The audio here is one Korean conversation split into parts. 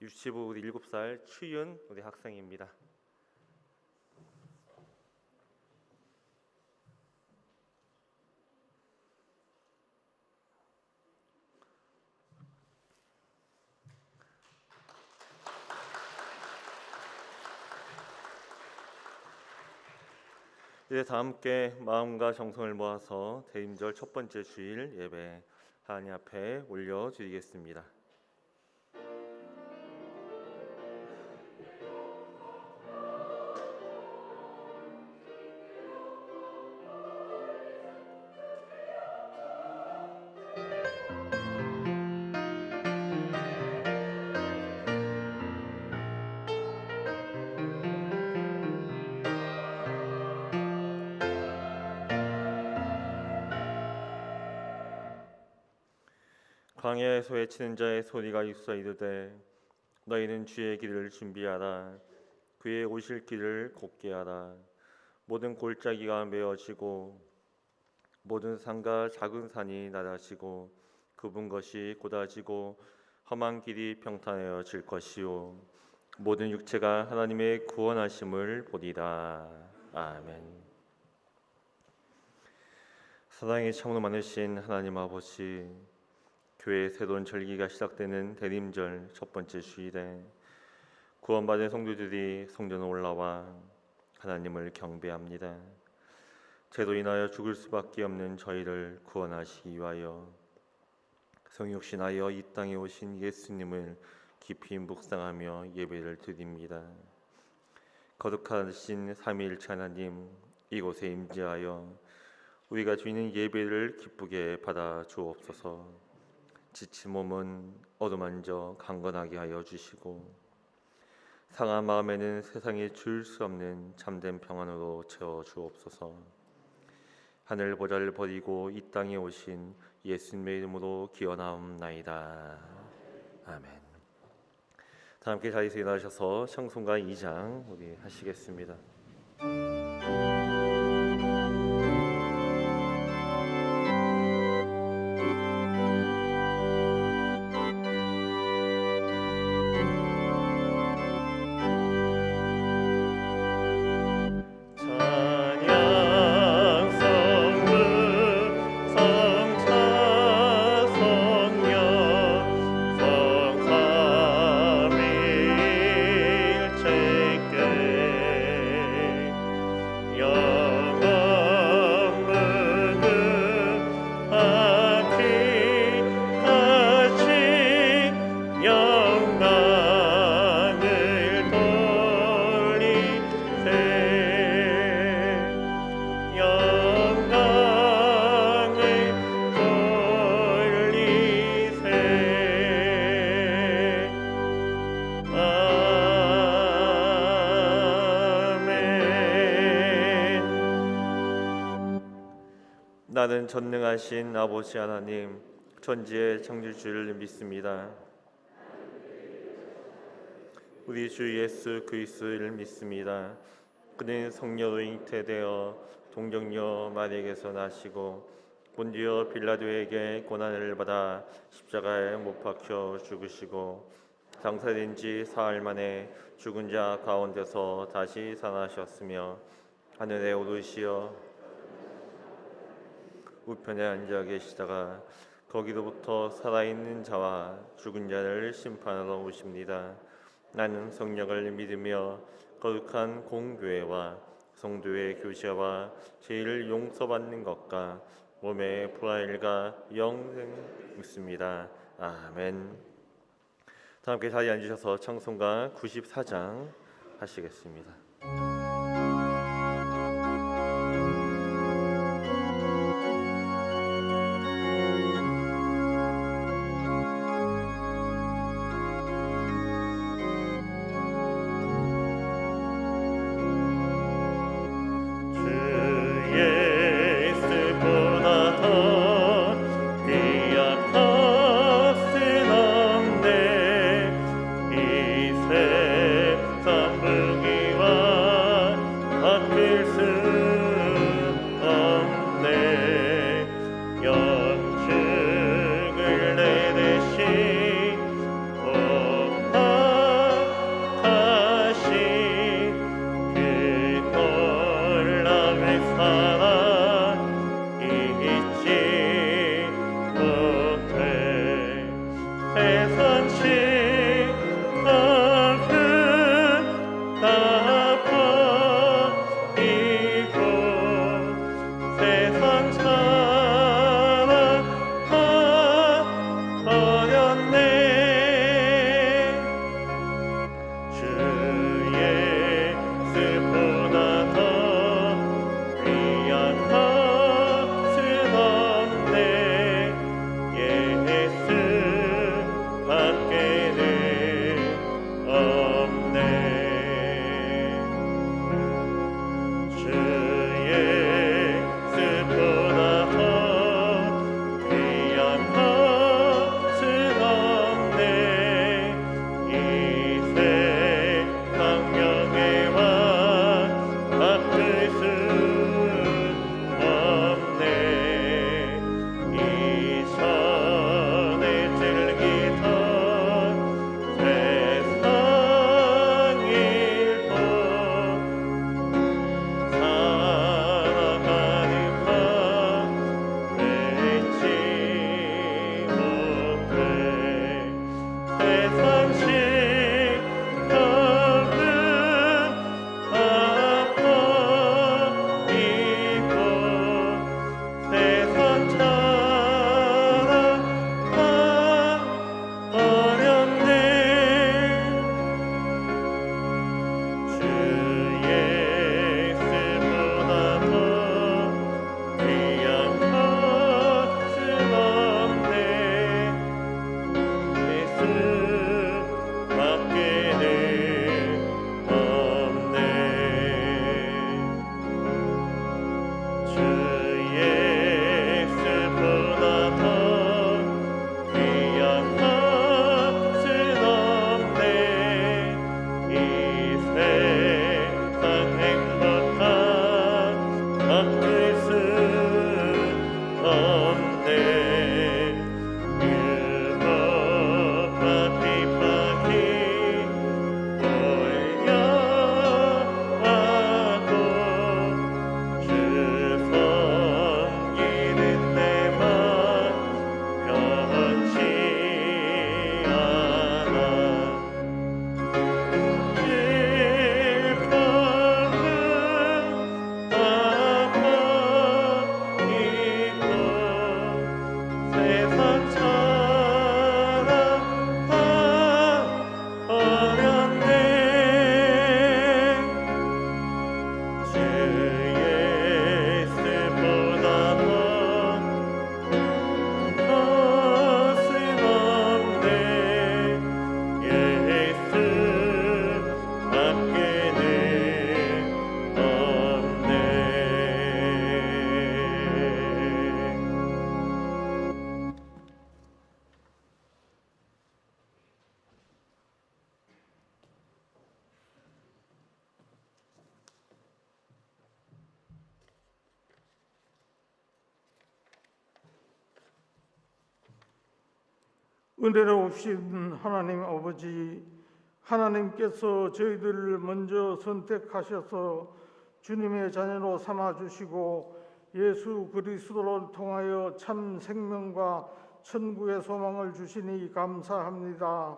유치부 우리 7살 추윤 우리 학생입니다. 이제 다 함께 마음과 정성을 모아서 대임절 첫 번째 주일 예배 하나님 앞에 올려드리겠습니다. 광야에서 외치는 자의 소리가 있어 이르되 너희는 주의 길을 준비하라. 그의 오실 길을 곧게 하라. 모든 골짜기가 메어지고 모든 산과 작은 산이 낮아지고 굽은 것이 곧아지고 험한 길이 평탄해질 것이요 모든 육체가 하나님의 구원하심을 보리라. 아멘. 사랑이 참으로 많으신 하나님 아버지, 교회의 새로운 절기가 시작되는 대림절 첫 번째 주일에 구원받은 성도들이 성전에 올라와 하나님을 경배합니다. 죄로 인하여 죽을 수밖에 없는 저희를 구원하시기 위하여 성육신하여 이 땅에 오신 예수님을 깊이 묵상하며 예배를 드립니다. 거룩하신 삼위일체 하나님, 이곳에 임재하여 우리가 드리는 예배를 기쁘게 받아 주옵소서. 지친 몸은 어루만져 강건하게 하여 주시고 상한 마음에는 세상에 줄 수 없는 참된 평안으로 채워 주옵소서. 하늘 보좌를 버리고 이 땅에 오신 예수님의 이름으로 기원하옵나이다. 아멘. 다 함께 자리에서 일어나셔서 찬송가 2장 우리 하시겠습니다. 나는 전능하신 아버지 하나님, 천지의 창조주를 믿습니다. 우리 주 예수 그리스도를 믿습니다. 그는 성령으로 잉태되어 동정녀 마리아에게서 나시고 본디오 빌라도에게 고난을 받아 십자가에 못 박혀 죽으시고 장사된 지 사흘 만에 죽은 자 가운데서 다시 살아나셨으며 하늘에 오르시어 우편에 앉아 계시다가 거기로부터 살아있는 자와 죽은 자를 심판하러 오십니다. 나는 성령을 믿으며 거룩한 공교회와 성도의 교제와 죄를 용서받는 것과 몸의 부활과 영생 믿습니다. 아멘. 다 함께 자리에 앉으셔서 찬송가 94장 하시겠습니다. 세상 불기와 은혜로우신 하나님 아버지, 하나님께서 저희들을 먼저 선택하셔서 주님의 자녀로 삼아주시고 예수 그리스도를 통하여 참 생명과 천국의 소망을 주시니 감사합니다.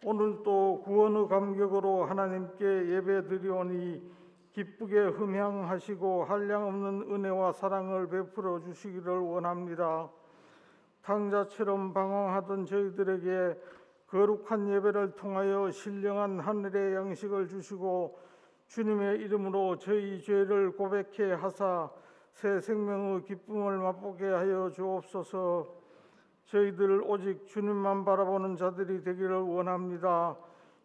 오늘도 구원의 감격으로 하나님께 예배드리오니 기쁘게 흠향하시고 한량없는 은혜와 사랑을 베풀어 주시기를 원합니다. 탕자처럼 방황하던 저희들에게 거룩한 예배를 통하여 신령한 하늘의 양식을 주시고 주님의 이름으로 저희 죄를 고백해 하사 새 생명의 기쁨을 맛보게 하여 주옵소서. 저희들 오직 주님만 바라보는 자들이 되기를 원합니다.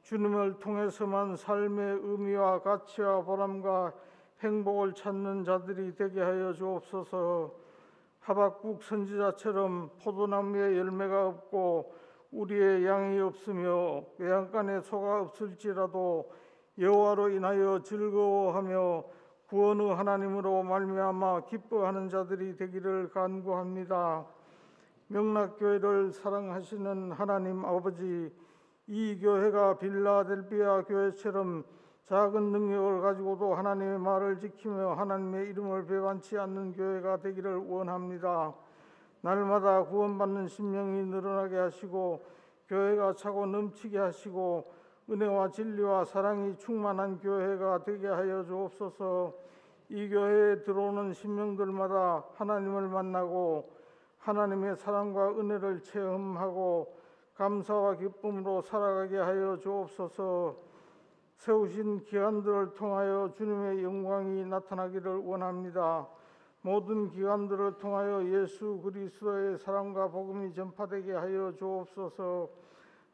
주님을 통해서만 삶의 의미와 가치와 보람과 행복을 찾는 자들이 되게 하여 주옵소서. 하박국 선지자처럼 포도나무에 열매가 없고 우리의 양이 없으며 외양간에 소가 없을지라도 여호와로 인하여 즐거워하며 구원의 하나님으로 말미암아 기뻐하는 자들이 되기를 간구합니다. 명락교회를 사랑하시는 하나님 아버지, 이 교회가 빌라델비아 교회처럼 작은 능력을 가지고도 하나님의 말을 지키며 하나님의 이름을 배반치 않는 교회가 되기를 원합니다. 날마다 구원받는 심령이 늘어나게 하시고 교회가 차고 넘치게 하시고 은혜와 진리와 사랑이 충만한 교회가 되게 하여 주옵소서. 이 교회에 들어오는 신명들마다 하나님을 만나고 하나님의 사랑과 은혜를 체험하고 감사와 기쁨으로 살아가게 하여 주옵소서. 세우신 기관들을 통하여 주님의 영광이 나타나기를 원합니다. 모든 기관들을 통하여 예수 그리스도의 사랑과 복음이 전파되게 하여 주옵소서.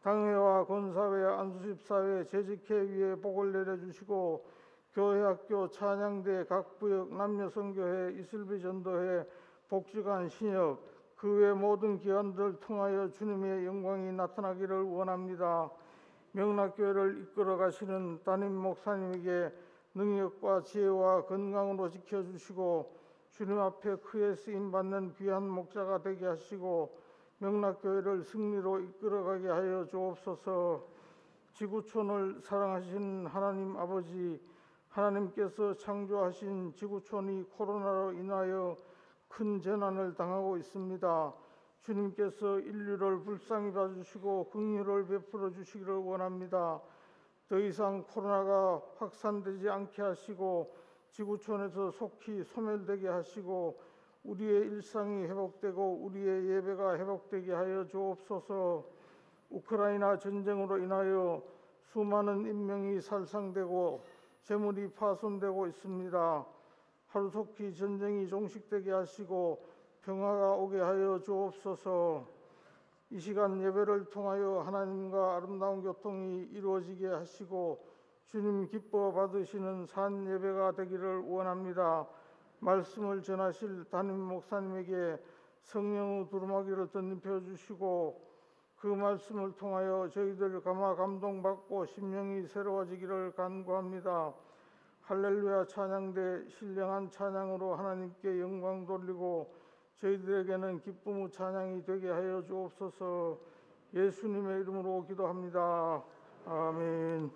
당회와 권사회, 안수집사회, 재직회 위에 복을 내려주시고 교회, 학교, 찬양대, 각 부역, 남녀성교회, 이슬비 전도회, 복지관, 신협, 그 외 모든 기관들을 통하여 주님의 영광이 나타나기를 원합니다. 명락교회를 이끌어 가시는 담임 목사님에게 능력과 지혜와 건강으로 지켜주시고 주님 앞에 크게 쓰임받는 귀한 목자가 되게 하시고 명락교회를 승리로 이끌어가게 하여 주옵소서. 지구촌을 사랑하신 하나님 아버지, 하나님께서 창조하신 지구촌이 코로나로 인하여 큰 재난을 당하고 있습니다. 주님께서 인류를 불쌍히 봐주시고 긍휼을 베풀어 주시기를 원합니다. 더 이상 코로나가 확산되지 않게 하시고 지구촌에서 속히 소멸되게 하시고 우리의 일상이 회복되고 우리의 예배가 회복되게 하여 주옵소서. 우크라이나 전쟁으로 인하여 수많은 인명이 살상되고 재물이 파손되고 있습니다. 하루속히 전쟁이 종식되게 하시고 평화가 오게 하여 주옵소서. 이 시간 예배를 통하여 하나님과 아름다운 교통이 이루어지게 하시고 주님 기뻐 받으시는 산 예배가 되기를 원합니다. 말씀을 전하실 담임 목사님에게 성령의 두루마기를 덧입혀 주시고 그 말씀을 통하여 저희들 감동받고 심령이 새로워지기를 간구합니다. 할렐루야 찬양대 신령한 찬양으로 하나님께 영광 돌리고 저희들에게는 기쁨의 찬양이 되게 하여 주옵소서. 예수님의 이름으로 기도합니다. 아멘.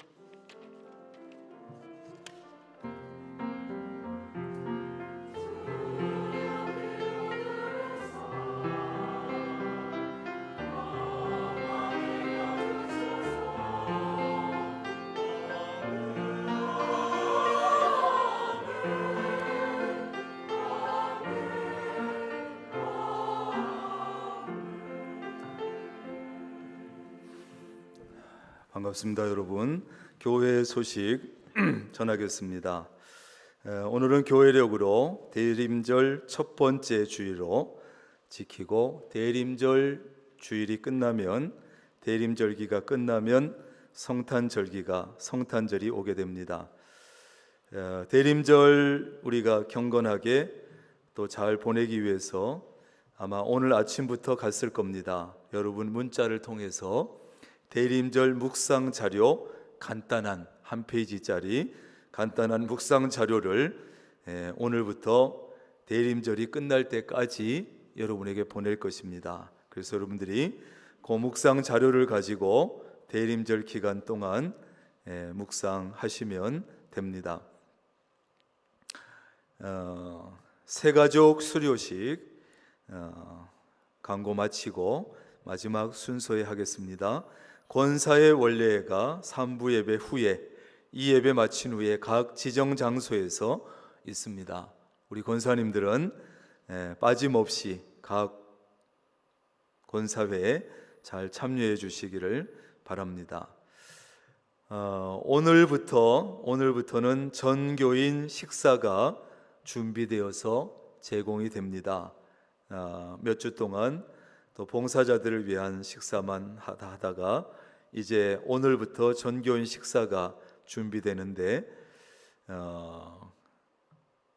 반갑습니다, 여러분. 교회 소식 전하겠습니다. 오늘은 교회력으로 대림절 첫 번째 주일로 지키고 대림절 주일이 끝나면 대림절기가 끝나면 성탄절이 오게 됩니다. 대림절 우리가 경건하게 또 잘 보내기 위해서 아마 오늘 아침부터 갔을 겁니다. 여러분 문자를 통해서 대림절 묵상 자료 간단한 한 페이지짜리 간단한 묵상 자료를 오늘부터 대림절이 끝날 때까지 여러분에게 보낼 것입니다. 그래서 여러분들이 그 묵상 자료를 가지고 대림절 기간 동안 묵상하시면 됩니다. 새가족 수료식 광고 마치고 마지막 순서에 하겠습니다. 권사의 원례가 3부 예배 후에 이 예배 마친 후에 각 지정 장소에서 있습니다. 우리 권사님들은 빠짐없이 각 권사회에 잘 참여해 주시기를 바랍니다. 오늘부터는 전교인 식사가 준비되어서 제공이 됩니다. 몇 주 동안 또 봉사자들을 위한 식사만 하다가 이제 오늘부터 전교인 식사가 준비되는데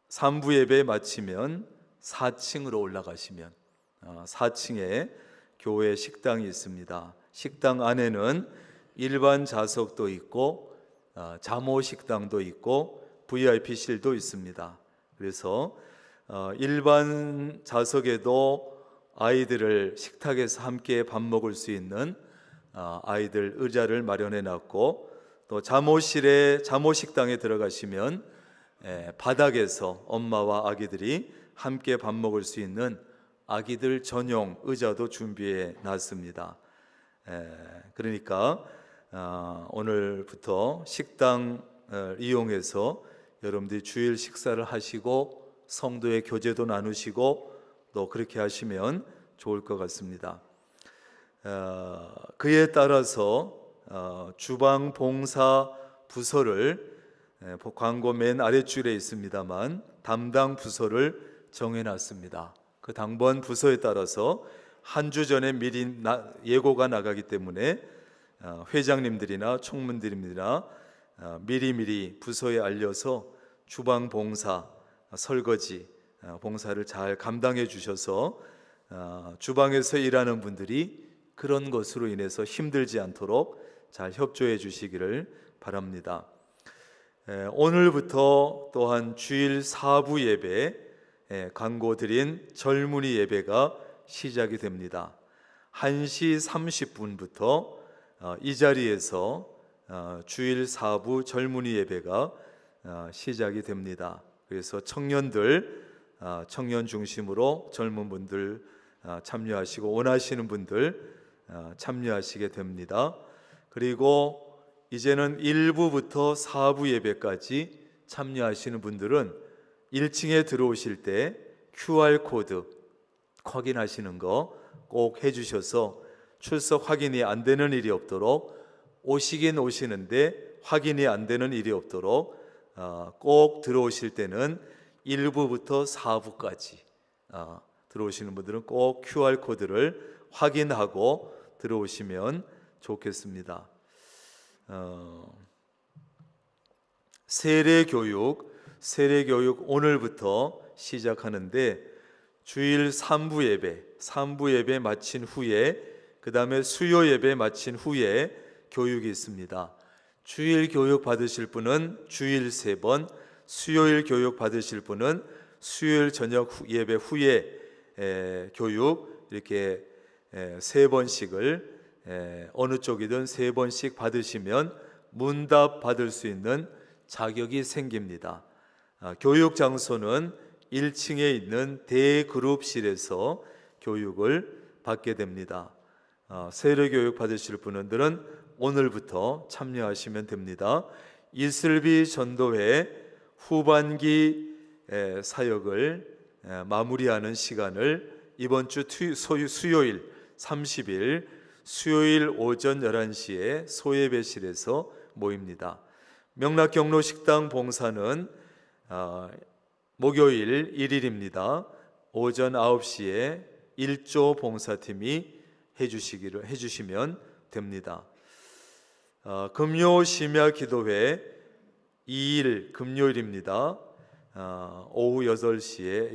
3부 예배 마치면 4층으로 올라가시면 4층에 교회 식당이 있습니다. 식당 안에는 일반 좌석도 있고 자모 식당도 있고 VIP실도 있습니다. 그래서 일반 좌석에도 아이들을 식탁에서 함께 밥 먹을 수 있는 아이들 의자를 마련해 놨고 또 자모식당에 들어가시면 바닥에서 엄마와 아기들이 함께 밥 먹을 수 있는 아기들 전용 의자도 준비해 놨습니다. 그러니까 오늘부터 식당을 이용해서 여러분들이 주일 식사를 하시고 성도의 교제도 나누시고 또 그렇게 하시면 좋을 것 같습니다. 그에 따라서 주방 봉사 부서를 광고 맨 아랫줄에 있습니다만 담당 부서를 정해놨습니다. 그 당번 부서에 따라서 한 주 전에 미리 예고가 나가기 때문에 회장님들이나 총무님들이나 미리미리 부서에 알려서 주방 봉사, 설거지 봉사를 잘 감당해 주셔서 주방에서 일하는 분들이 그런 것으로 인해서 힘들지 않도록 잘 협조해 주시기를 바랍니다. 오늘부터 또한 주일 4부 예배 광고 드린 젊은이 예배가 시작이 됩니다. 1시 30분부터 이 자리에서 주일 4부 젊은이 예배가 시작이 됩니다. 그래서 청년들, 청년 중심으로 젊은 분들 참여하시고 원하시는 분들 참여하시게 됩니다. 그리고 이제는 1부부터 4부 예배까지 참여하시는 분들은 1층에 들어오실 때 QR코드 확인하시는 거 꼭 해주셔서 출석 확인이 안 되는 일이 없도록, 오시긴 오시는데 확인이 안 되는 일이 없도록 꼭 들어오실 때는 1부부터 4부까지 들어오시는 분들은 꼭 QR코드를 확인하고 들어오시면 좋겠습니다. 세례교육 오늘부터 시작하는데 주일 3부 예배 마친 후에 그 다음에 수요 예배 마친 후에 교육이 있습니다. 주일 교육 받으실 분은 주일 3번, 수요일 교육 받으실 분은 수요일 저녁 예배 후에 교육 이렇게 3번씩을 어느 쪽이든 3번씩 받으시면 문답 받을 수 있는 자격이 생깁니다. 교육 장소는 1층에 있는 대그룹실에서 교육을 받게 됩니다. 세례교육 받으실 분들은 오늘부터 참여하시면 됩니다. 이슬비 전도회 후반기 사역을 마무리하는 시간을 이번 주 수요일 30일 수요일 오전 11시에 소예배실에서 모입니다. 명락경로 식당 봉사는 목요일 1일입니다. 오전 9시에 1조 봉사팀이 해주시면 됩니다. 금요 심야 기도회 2일 금요일입니다. 오후 8시에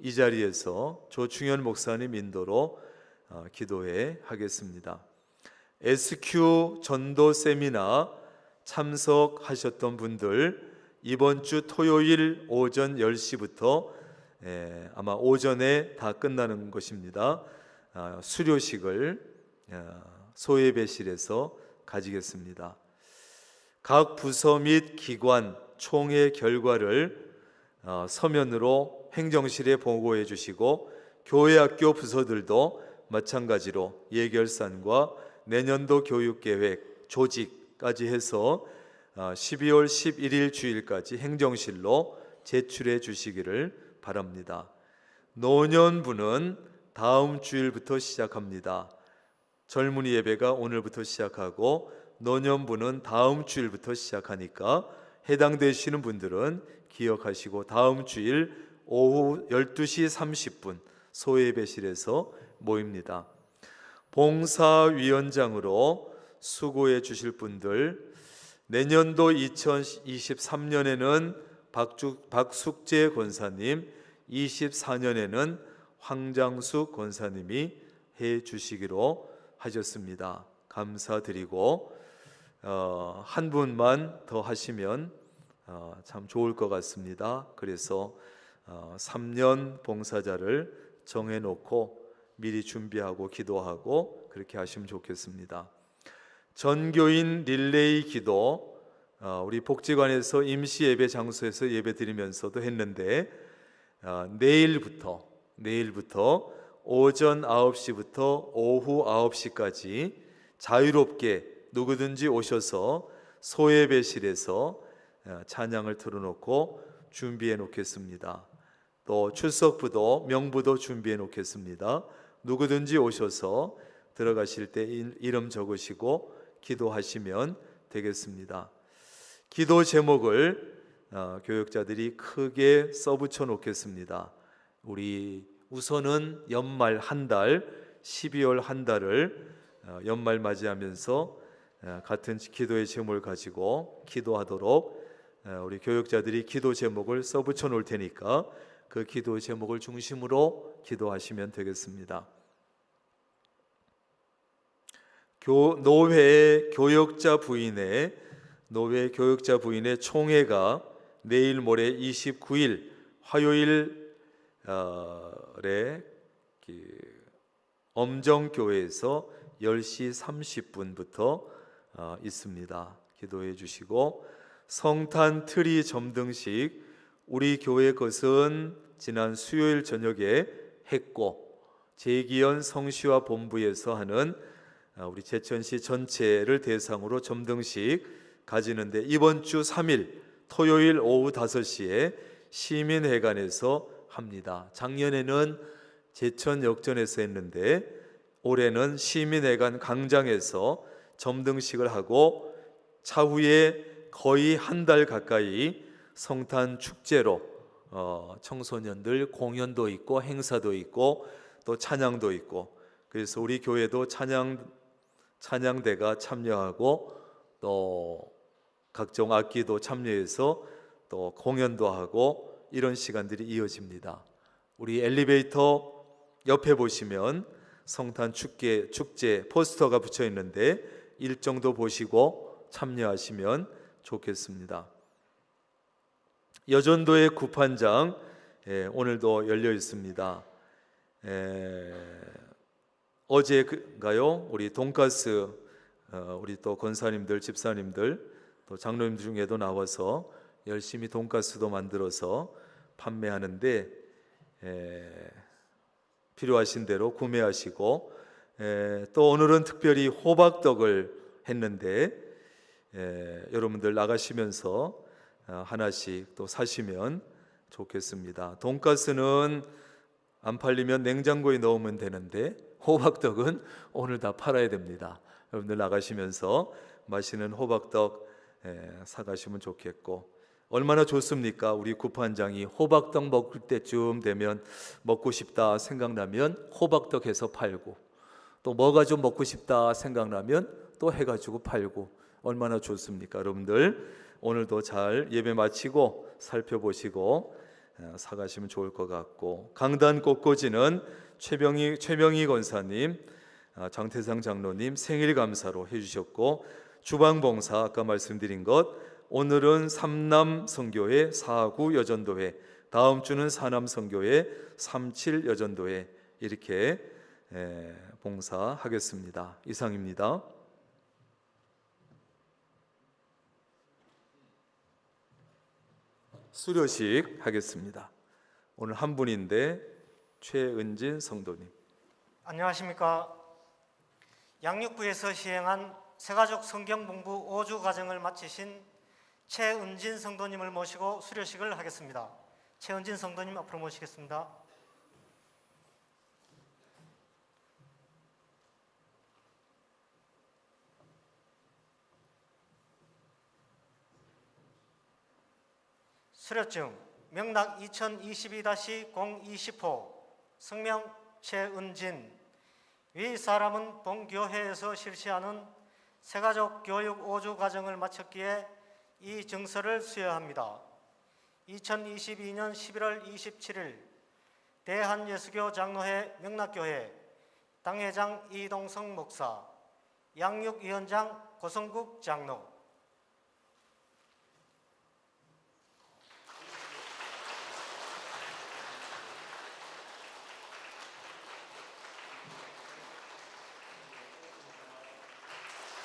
이 자리에서 조충현 목사님 인도로 기도회 하겠습니다. SQ 전도 세미나 참석하셨던 분들 이번 주 토요일 오전 10시부터 아마 오전에 다 끝나는 것입니다. 수료식을 소예배실에서 가지겠습니다. 각 부서 및 기관 총회 결과를 서면으로 행정실에 보고해 주시고 교회 학교 부서들도 마찬가지로 예결산과 내년도 교육계획 조직까지 해서 12월 11일 주일까지 행정실로 제출해 주시기를 바랍니다. 노년부는 다음 주일부터 시작합니다. 젊은이 예배가 오늘부터 시작하고 노년부는 다음 주일부터 시작하니까 해당되시는 분들은 기억하시고 다음 주일 오후 12시 30분 소예배실에서 모입니다. 봉사위원장으로 수고해 주실 분들 내년도 2023년에는 박숙재 권사님, 24년에는 황장숙 권사님이 해 주시기로 하셨습니다. 감사드리고 한 분만 더 하시면 참 좋을 것 같습니다. 그래서 3년 봉사자를 정해놓고 미리 준비하고 기도하고 그렇게 하시면 좋겠습니다. 전교인 릴레이 기도 우리 복지관에서 임시 예배 장소에서 예배 드리면서도 했는데 내일부터 오전 9시부터 오후 9시까지 자유롭게 누구든지 오셔서 소예배실에서 찬양을 틀어놓고 준비해 놓겠습니다. 또 출석부도 명부도 준비해 놓겠습니다. 누구든지 오셔서 들어가실 때 이름 적으시고 기도하시면 되겠습니다. 기도 제목을 교역자들이 크게 써붙여 놓겠습니다. 우리 우선은 연말 한 달, 12월 한 달을 연말 맞이하면서 같은 기도의 제목을 가지고 기도하도록 우리 교역자들이 기도 제목을 써붙여 놓을 테니까 그 기도 제목을 중심으로 기도하시면 되겠습니다. 노회 교역자 부인의 총회가 내일 모레 29일 화요일에 엄정교회에서 10시 30분부터 있습니다. 기도해 주시고, 성탄 트리 점등식 우리 교회 것은 지난 수요일 저녁에 했고, 재기현 성시와 본부에서 하는 우리 제천시 전체를 대상으로 점등식 가지는데 이번 주 3일 토요일 오후 5시에 시민회관에서 합니다. 작년에는 제천역전에서 했는데 올해는 시민회관 광장에서 점등식을 하고 차후에 거의 한 달 가까이 성탄 축제로 청소년들 공연도 있고 행사도 있고 또 찬양도 있고, 그래서 우리 교회도 찬양대가 참여하고 또 각종 악기도 참여해서 또 공연도 하고 이런 시간들이 이어집니다. 우리 엘리베이터 옆에 보시면 성탄 축제 포스터가 붙여 있는데 일정도 보시고 참여하시면 좋겠습니다. 여전도의 구판장 오늘도 열려 있습니다. 어제가요, 우리 돈가스 우리 또 권사님들, 집사님들, 또 장로님들 중에도 나와서 열심히 돈가스도 만들어서 판매하는데 필요하신 대로 구매하시고, 또 오늘은 특별히 호박떡을 했는데 여러분들 나가시면서 하나씩 또 사시면 좋겠습니다. 돈가스는 안 팔리면 냉장고에 넣으면 되는데 호박떡은 오늘 다 팔아야 됩니다. 여러분들 나가시면서 맛있는 호박떡 사가시면 좋겠고, 얼마나 좋습니까? 우리 구판장이 호박떡 먹을 때쯤 되면 먹고 싶다 생각나면 호박떡 해서 팔고, 또 뭐가 좀 먹고 싶다 생각나면 또 해가지고 팔고, 얼마나 좋습니까? 여러분들 오늘도 잘 예배 마치고 살펴보시고 사가시면 좋을 것 같고, 강단 꽃꽂이는 최명희 권사님, 장태상 장로님 생일 감사로 해주셨고, 주방봉사 아까 말씀드린 것, 오늘은 삼남 선교회 4구 여전도회, 다음 주는 사남 선교회 37 여전도회 이렇게 봉사하겠습니다. 이상입니다. 수료식 하겠습니다. 오늘 한 분인데 최은진 성도님. 안녕하십니까. 양육부에서 시행한 새가족 성경공부 5주 과정을 마치신 최은진 성도님을 모시고 수료식을 하겠습니다. 최은진 성도님 앞으로 모시겠습니다. 수료증 명락 2022-020호 성명 최은진. 위 사람은 본교회에서 실시하는 새가족 교육 5주 과정을 마쳤기에 이 증서를 수여합니다. 2022년 11월 27일 대한예수교 장로회 명락교회 당회장 이동성 목사, 양육위원장 고성국 장로.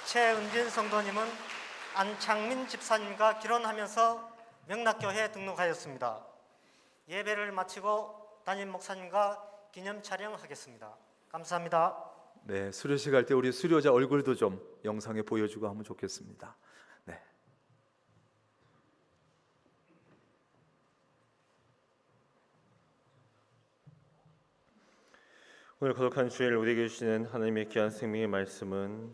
최은진 성도님은 안창민 집사님과 결혼하면서 명락교회에 등록하였습니다. 예배를 마치고 담임 목사님과 기념 촬영하겠습니다. 감사합니다. 네, 수료식 할 때 우리 수료자 얼굴도 좀 영상에 보여주고 하면 좋겠습니다. 네. 오늘 거룩한 주일 우리에게 주시는 하나님의 귀한 생명의 말씀은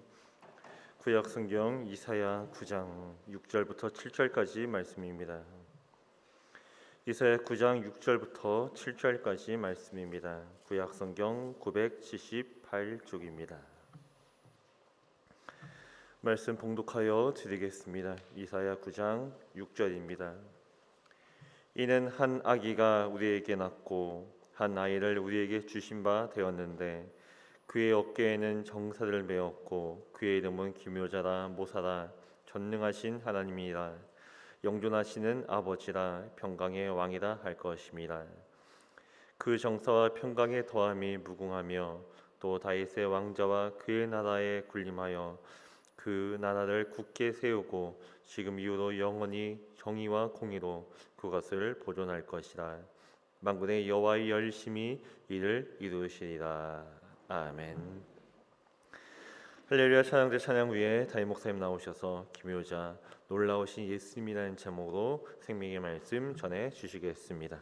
구약 성경 이사야 9장 6절부터 7절까지 말씀입니다. 이사야 9장 6절부터 7절까지 말씀입니다. 구약 성경 978쪽입니다. 말씀 봉독하여 드리겠습니다. 이사야 9장 6절입니다. 이는 한 아기가 우리에게 낳고 한 아이를 우리에게 주신 바 되었는데 그의 어깨에는 정사를 메었고 그의 이름은 기묘자라 모사라 전능하신 하나님이라 영존하시는 아버지라 평강의 왕이라 할 것입니다. 그 정사와 평강의 더함이 무궁하며 또 다윗의 왕자와 그의 나라에 군림하여 그 나라를 굳게 세우고 지금 이후로 영원히 정의와 공의로 그것을 보존할 것이라. 만군의 여호와의 열심히 이를 이루시리라. 아멘. 할렐루야. 찬양대 찬양 위에 담임 목사님 나오셔서 기묘자 놀라우신 예수님이라는 제목으로 생명의 말씀 전해 주시겠습니다.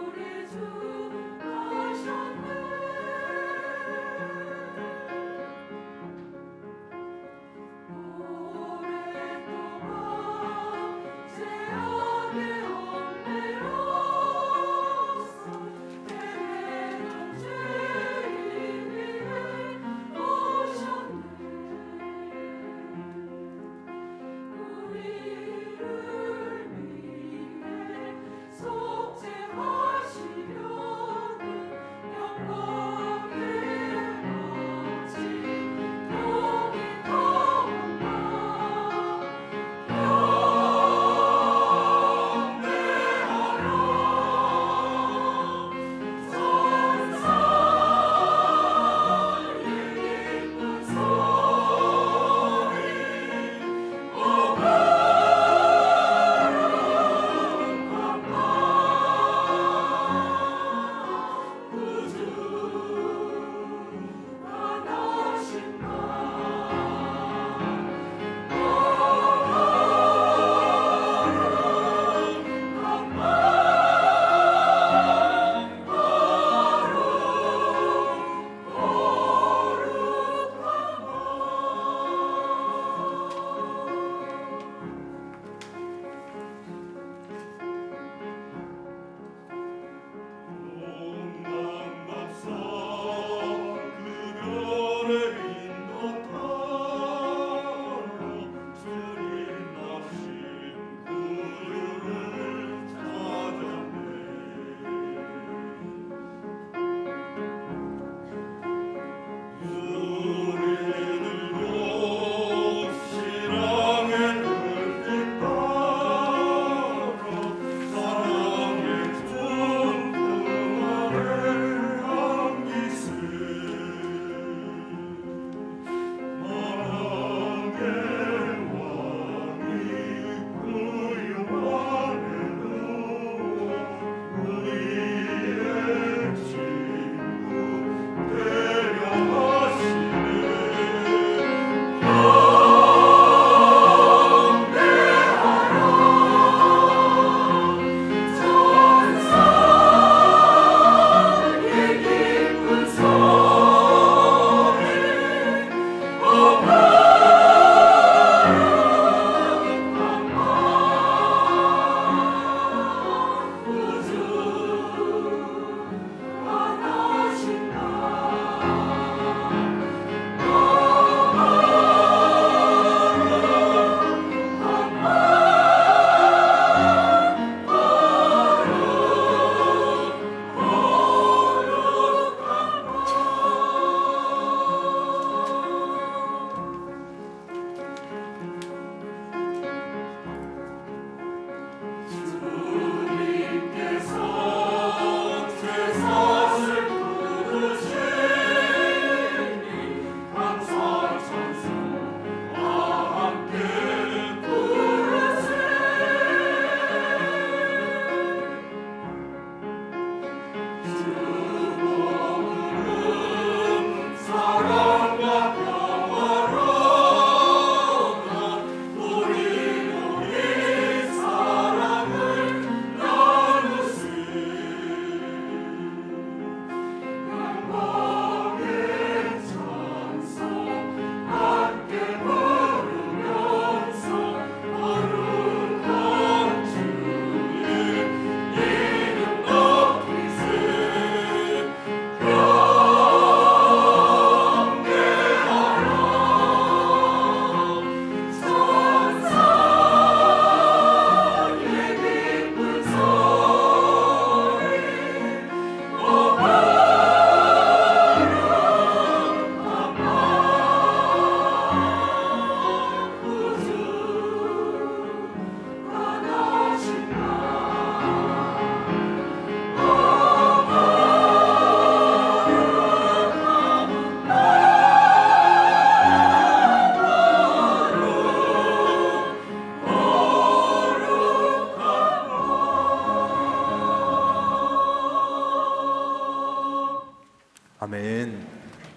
우리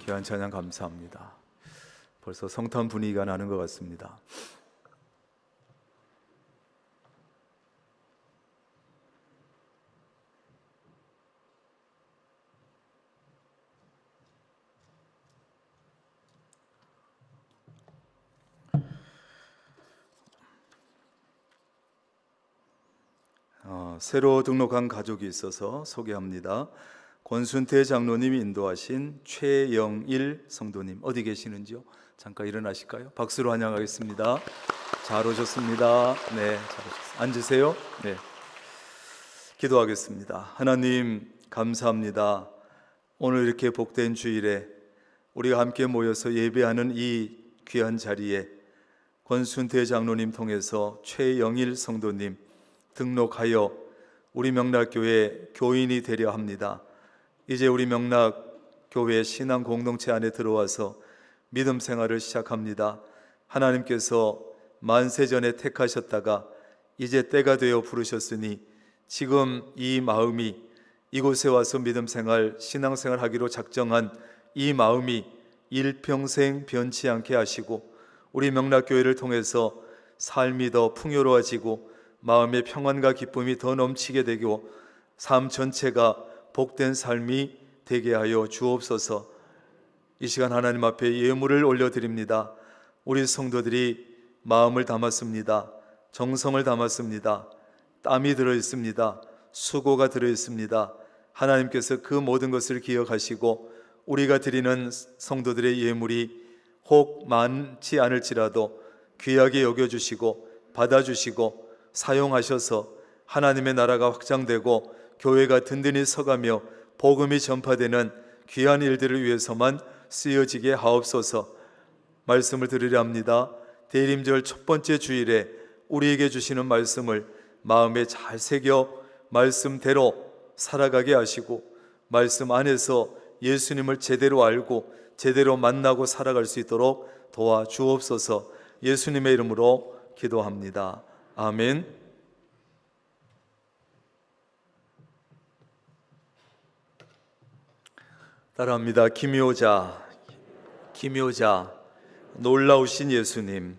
귀한 찬양 감사합니다. 벌써 성탄 분위기가 나는 것 같습니다. 새로 등록한 가족이 있어서 소개합니다. 권순태 장로님이 인도하신 최영일 성도님, 어디 계시는지요? 잠깐 일어나실까요? 박수로 환영하겠습니다. 잘 오셨습니다. 네, 잘 오셨습니다. 앉으세요. 네, 기도하겠습니다. 하나님 감사합니다. 오늘 이렇게 복된 주일에 우리가 함께 모여서 예배하는 이 귀한 자리에 권순태 장로님 통해서 최영일 성도님 등록하여 우리 명락교회 교인이 되려 합니다. 이제 우리 명락교회 신앙 공동체 안에 들어와서 믿음 생활을 시작합니다. 하나님께서 만세전에 택하셨다가 이제 때가 되어 부르셨으니 지금 이 마음이 이곳에 와서 믿음 생활, 신앙 생활 하기로 작정한 이 마음이 일평생 변치 않게 하시고 우리 명락교회를 통해서 삶이 더 풍요로워지고 마음의 평안과 기쁨이 더 넘치게 되고 삶 전체가 복된 삶이 되게 하여 주옵소서. 이 시간 하나님 앞에 예물을 올려드립니다. 우리 성도들이 마음을 담았습니다. 정성을 담았습니다. 땀이 들어있습니다. 수고가 들어있습니다. 하나님께서 그 모든 것을 기억하시고 우리가 드리는 성도들의 예물이 혹 많지 않을지라도 귀하게 여겨주시고 받아주시고 사용하셔서 하나님의 나라가 확장되고 교회가 든든히 서가며 복음이 전파되는 귀한 일들을 위해서만 쓰여지게 하옵소서. 말씀을 들으려 합니다. 대림절 첫 번째 주일에 우리에게 주시는 말씀을 마음에 잘 새겨 말씀대로 살아가게 하시고 말씀 안에서 예수님을 제대로 알고 제대로 만나고 살아갈 수 있도록 도와주옵소서. 예수님의 이름으로 기도합니다. 아멘. 따라합니다. 기묘자, 기묘자, 놀라우신 예수님.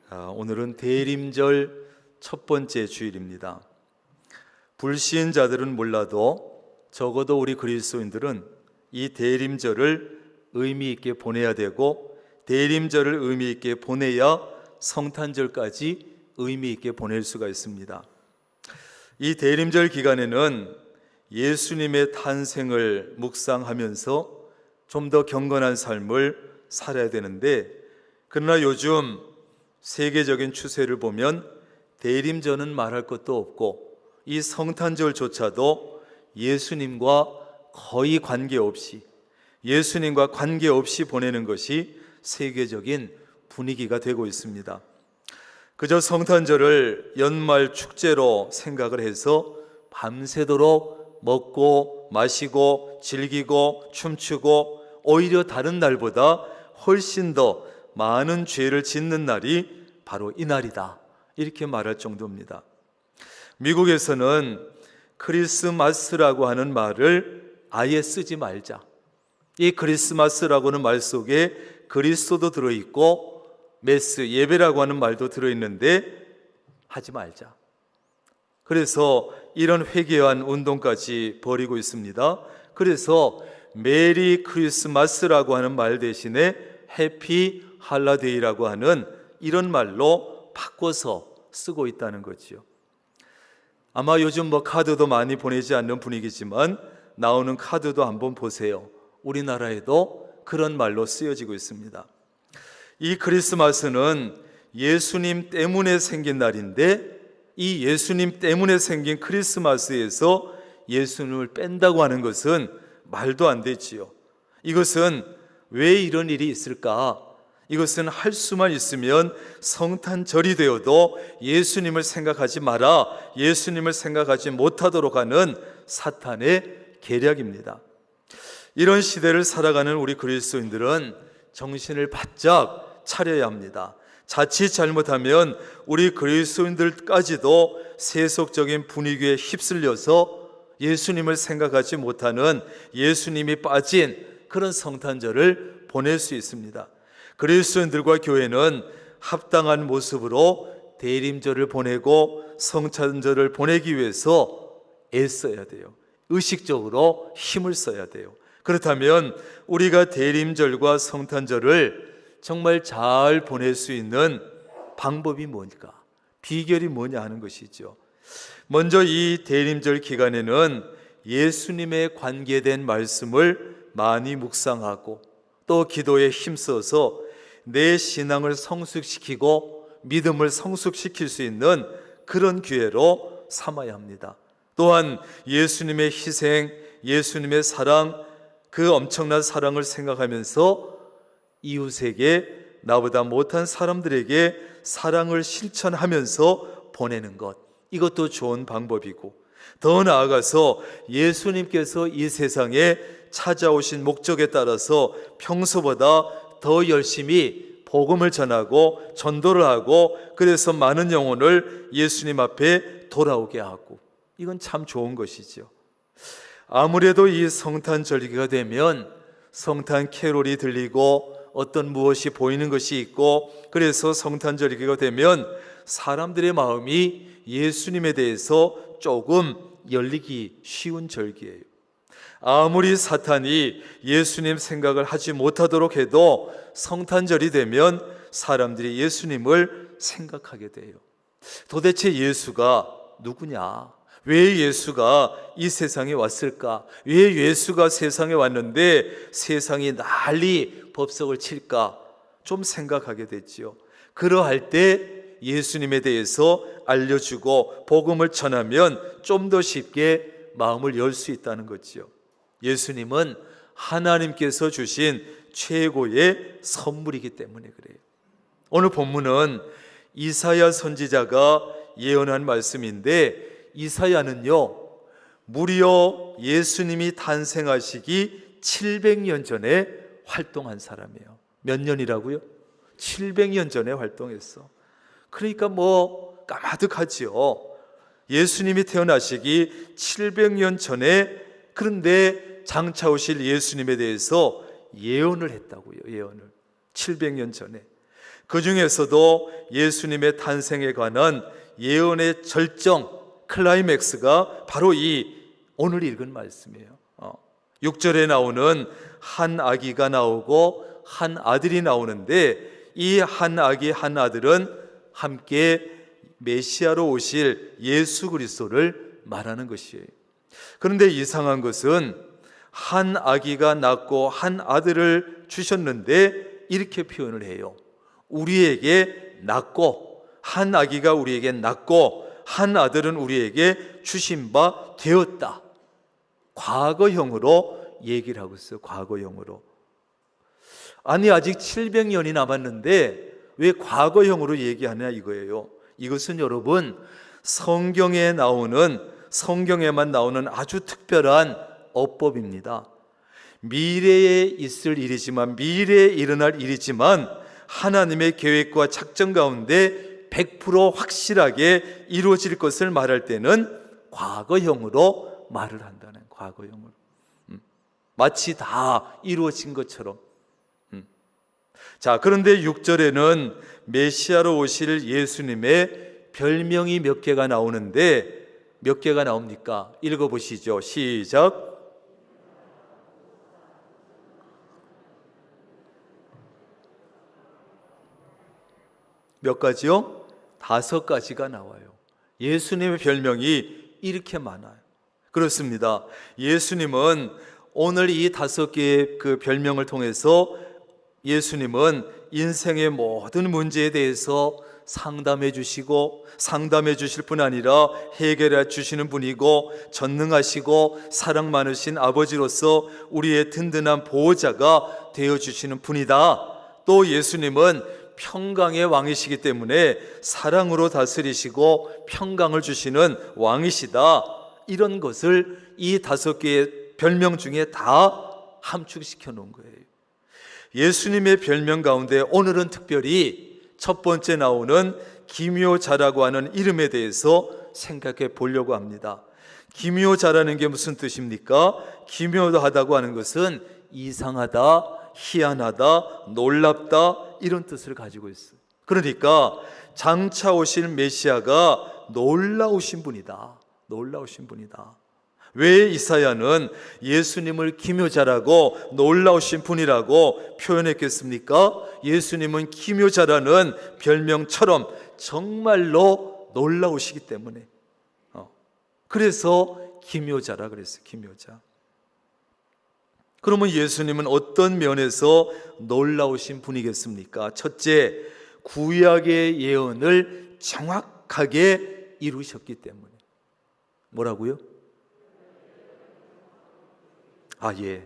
오늘은 대림절 첫 번째 주일입니다. 불신자들은 몰라도 적어도 우리 그리스도인들은 이 대림절을 의미 있게 보내야 되고 대림절을 의미 있게 보내야 성탄절까지 의미 있게 보낼 수가 있습니다. 이 대림절 기간에는 예수님의 탄생을 묵상하면서 좀 더 경건한 삶을 살아야 되는데, 그러나 요즘 세계적인 추세를 보면 대림절은 말할 것도 없고 이 성탄절조차도 예수님과 거의 관계없이 보내는 것이 세계적인 분위기가 되고 있습니다. 그저 성탄절을 연말 축제로 생각을 해서 밤새도록 먹고 마시고 즐기고 춤추고 오히려 다른 날보다 훨씬 더 많은 죄를 짓는 날이 바로 이 날이다, 이렇게 말할 정도입니다. 미국에서는 크리스마스라고 하는 말을 아예 쓰지 말자. 이 크리스마스라고는 말 속에 그리스도도 들어있고 메스, 예배라고 하는 말도 들어있는데 하지 말자. 그래서 이런 회개한 운동까지 벌이고 있습니다. 그래서 메리 크리스마스라고 하는 말 대신에 해피 할라데이라고 하는 이런 말로 바꿔서 쓰고 있다는 거죠. 아마 요즘 카드도 많이 보내지 않는 분위기지만 나오는 카드도 한번 보세요. 우리나라에도 그런 말로 쓰여지고 있습니다. 이 크리스마스는 예수님 때문에 생긴 날인데 이 예수님 때문에 생긴 크리스마스에서 예수님을 뺀다고 하는 것은 말도 안 되지요. 이것은 왜 이런 일이 있을까? 이것은 할 수만 있으면 성탄절이 되어도 예수님을 생각하지 마라, 예수님을 생각하지 못하도록 하는 사탄의 계략입니다. 이런 시대를 살아가는 우리 그리스도인들은 정신을 바짝 차려야 합니다. 자칫 잘못하면 우리 그리스도인들까지도 세속적인 분위기에 휩쓸려서 예수님을 생각하지 못하는, 예수님이 빠진 그런 성탄절을 보낼 수 있습니다. 그리스도인들과 교회는 합당한 모습으로 대림절을 보내고 성탄절을 보내기 위해서 애써야 돼요. 의식적으로 힘을 써야 돼요. 그렇다면 우리가 대림절과 성탄절을 정말 잘 보낼 수 있는 방법이 뭘까? 비결이 뭐냐 하는 것이죠. 먼저 이 대림절 기간에는 예수님에 관계된 말씀을 많이 묵상하고 또 기도에 힘써서 내 신앙을 성숙시키고 믿음을 성숙시킬 수 있는 그런 기회로 삼아야 합니다. 또한 예수님의 희생, 예수님의 사랑, 그 엄청난 사랑을 생각하면서 이웃에게, 나보다 못한 사람들에게 사랑을 실천하면서 보내는 것, 이것도 좋은 방법이고, 더 나아가서 예수님께서 이 세상에 찾아오신 목적에 따라서 평소보다 더 열심히 복음을 전하고 전도를 하고, 그래서 많은 영혼을 예수님 앞에 돌아오게 하고, 이건 참 좋은 것이죠. 아무래도 이 성탄절기가 되면 성탄 캐롤이 들리고 어떤 무엇이 보이는 것이 있고, 그래서 성탄절기가 되면 사람들의 마음이 예수님에 대해서 조금 열리기 쉬운 절기예요. 아무리 사탄이 예수님 생각을 하지 못하도록 해도 성탄절이 되면 사람들이 예수님을 생각하게 돼요. 도대체 예수가 누구냐? 왜 예수가 이 세상에 왔을까? 왜 예수가 세상에 왔는데 세상이 난리 법석을 칠까? 좀 생각하게 됐지요. 그러할 때 예수님에 대해서 알려주고 복음을 전하면 좀 더 쉽게 마음을 열 수 있다는 거지요. 예수님은 하나님께서 주신 최고의 선물이기 때문에 그래요. 오늘 본문은 이사야 선지자가 예언한 말씀인데, 이사야는요 무려 예수님이 탄생하시기 700년 전에 활동한 사람이에요. 몇 년이라고요? 700년 전에 활동했어. 그러니까 뭐 까마득하지요. 예수님이 태어나시기 700년 전에, 그런데 장차 오실 예수님에 대해서 예언을 했다고요. 예언을 700년 전에. 그 중에서도 예수님의 탄생에 관한 예언의 절정, 클라이맥스가 바로 이 오늘 읽은 말씀이에요. 6절에 나오는 한 아기가 나오고 한 아들이 나오는데, 이 한 아기 한 아들은 함께 메시아로 오실 예수 그리스도를 말하는 것이에요. 그런데 이상한 것은 한 아기가 낳고 한 아들을 주셨는데 이렇게 표현을 해요. 우리에게 낳고, 한 아기가 우리에게 낳고 한 아들은 우리에게 주신 바 되었다. 과거형으로 얘기를 하고 있어요. 과거형으로. 아니 아직 700년이 남았는데 왜 과거형으로 얘기하냐 이거예요. 이것은 여러분 성경에만 나오는 아주 특별한 어법입니다. 미래에 있을 일이지만, 미래에 일어날 일이지만 하나님의 계획과 작정 가운데 100% 확실하게 이루어질 것을 말할 때는 과거형으로 말을 한다는, 과거형으로. 마치 다 이루어진 것처럼. 자, 그런데 6절에는 메시아로 오실 예수님의 별명이 몇 개가 나오는데, 몇 개가 나옵니까? 읽어보시죠. 시작. 몇 가지요? 5가지가 나와요. 예수님의 별명이 이렇게 많아요. 그렇습니다. 예수님은 오늘 이 5개의 그 별명을 통해서 예수님은 인생의 모든 문제에 대해서 상담해 주시고, 상담해 주실 뿐 아니라 해결해 주시는 분이고, 전능하시고 사랑 많으신 아버지로서 우리의 든든한 보호자가 되어 주시는 분이다. 또 예수님은 평강의 왕이시기 때문에 사랑으로 다스리시고 평강을 주시는 왕이시다. 이런 것을 이 5개의 별명 중에 다 함축시켜 놓은 거예요. 예수님의 별명 가운데 오늘은 특별히 첫 번째 나오는 기묘자라고 하는 이름에 대해서 생각해 보려고 합니다. 기묘자라는 게 무슨 뜻입니까? 기묘하다고 하는 것은 이상하다, 희한하다, 놀랍다 이런 뜻을 가지고 있어요. 그러니까 장차 오실 메시아가 놀라우신 분이다. 놀라우신 분이다. 왜 이사야는 예수님을 기묘자라고 놀라우신 분이라고 표현했겠습니까? 예수님은 기묘자라는 별명처럼 정말로 놀라우시기 때문에. 그래서 기묘자라 그랬어요. 기묘자. 그러면 예수님은 어떤 면에서 놀라우신 분이겠습니까? 첫째, 구약의 예언을 정확하게 이루셨기 때문에. 뭐라고요? 예.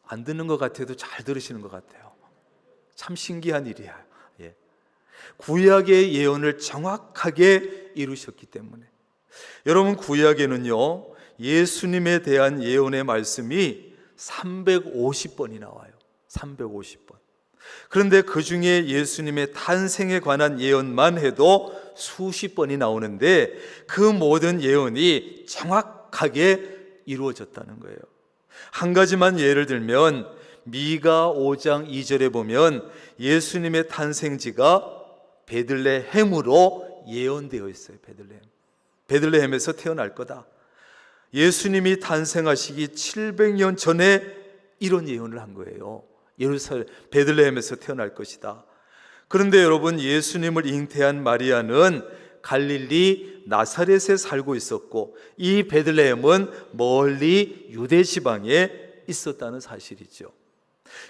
안 듣는 것 같아도 잘 들으시는 것 같아요. 참 신기한 일이야. 예. 구약의 예언을 정확하게 이루셨기 때문에. 여러분, 구약에는요, 예수님에 대한 예언의 말씀이 350번이 나와요. 350번. 그런데 그 중에 예수님의 탄생에 관한 예언만 해도 수십 번이 나오는데 그 모든 예언이 정확하게 이루어졌다는 거예요. 한 가지만 예를 들면 미가 5장 2절에 보면 예수님의 탄생지가 베들레헴으로 예언되어 있어요. 베들레헴에서 태어날 거다. 예수님이 탄생하시기 700년 전에 이런 예언을 한 거예요. 베들레헴에서 태어날 것이다. 그런데 여러분, 예수님을 잉태한 마리아는 갈릴리 나사렛에 살고 있었고 이 베들레헴은 멀리 유대 지방에 있었다는 사실이죠.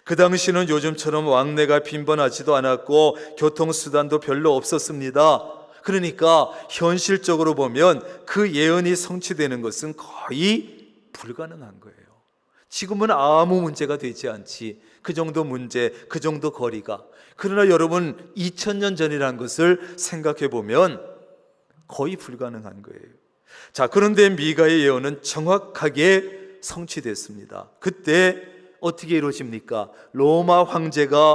그 당시는 요즘처럼 왕래가 빈번하지도 않았고 교통수단도 별로 없었습니다. 그러니까 현실적으로 보면 그 예언이 성취되는 것은 거의 불가능한 거예요. 지금은 아무 문제가 되지 않지. 그 정도 문제, 그 정도 거리가. 그러나 여러분, 2000년 전이라는 것을 생각해 보면 거의 불가능한 거예요. 자, 그런데 미가의 예언은 정확하게 성취됐습니다. 그때 어떻게 이루어집니까? 로마 황제가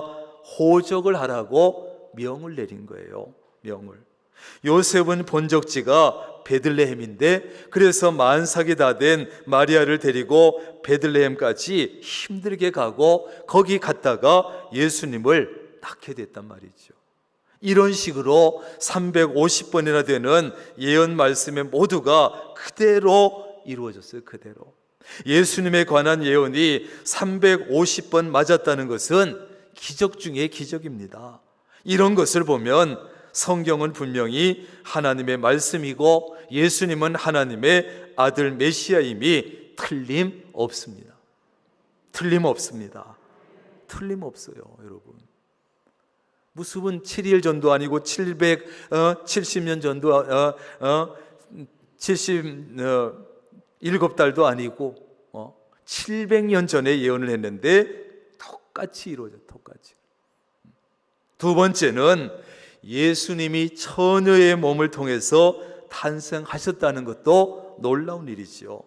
호적을 하라고 명을 내린 거예요. 명을. 요셉은 본적지가 베들레헴인데 그래서 만삭이 다 된 마리아를 데리고 베들레헴까지 힘들게 가고 거기 갔다가 예수님을 낳게 됐단 말이죠. 이런 식으로 350번이나 되는 예언 말씀의 모두가 그대로 이루어졌어요. 그대로. 예수님에 관한 예언이 350번 맞았다는 것은 기적 중에 기적입니다. 이런 것을 보면 성경은 분명히 하나님의 말씀이고 예수님은 하나님의 아들 메시아임이 틀림없습니다. 틀림없습니다. 틀림없어요, 여러분. 무슨 7일 전도 아니고 770년 전도 77달도 아니고 700년 전에 예언을 했는데 똑같이 이루어져. 똑같이. 두 번째는 예수님이 처녀의 몸을 통해서 탄생하셨다는 것도 놀라운 일이죠.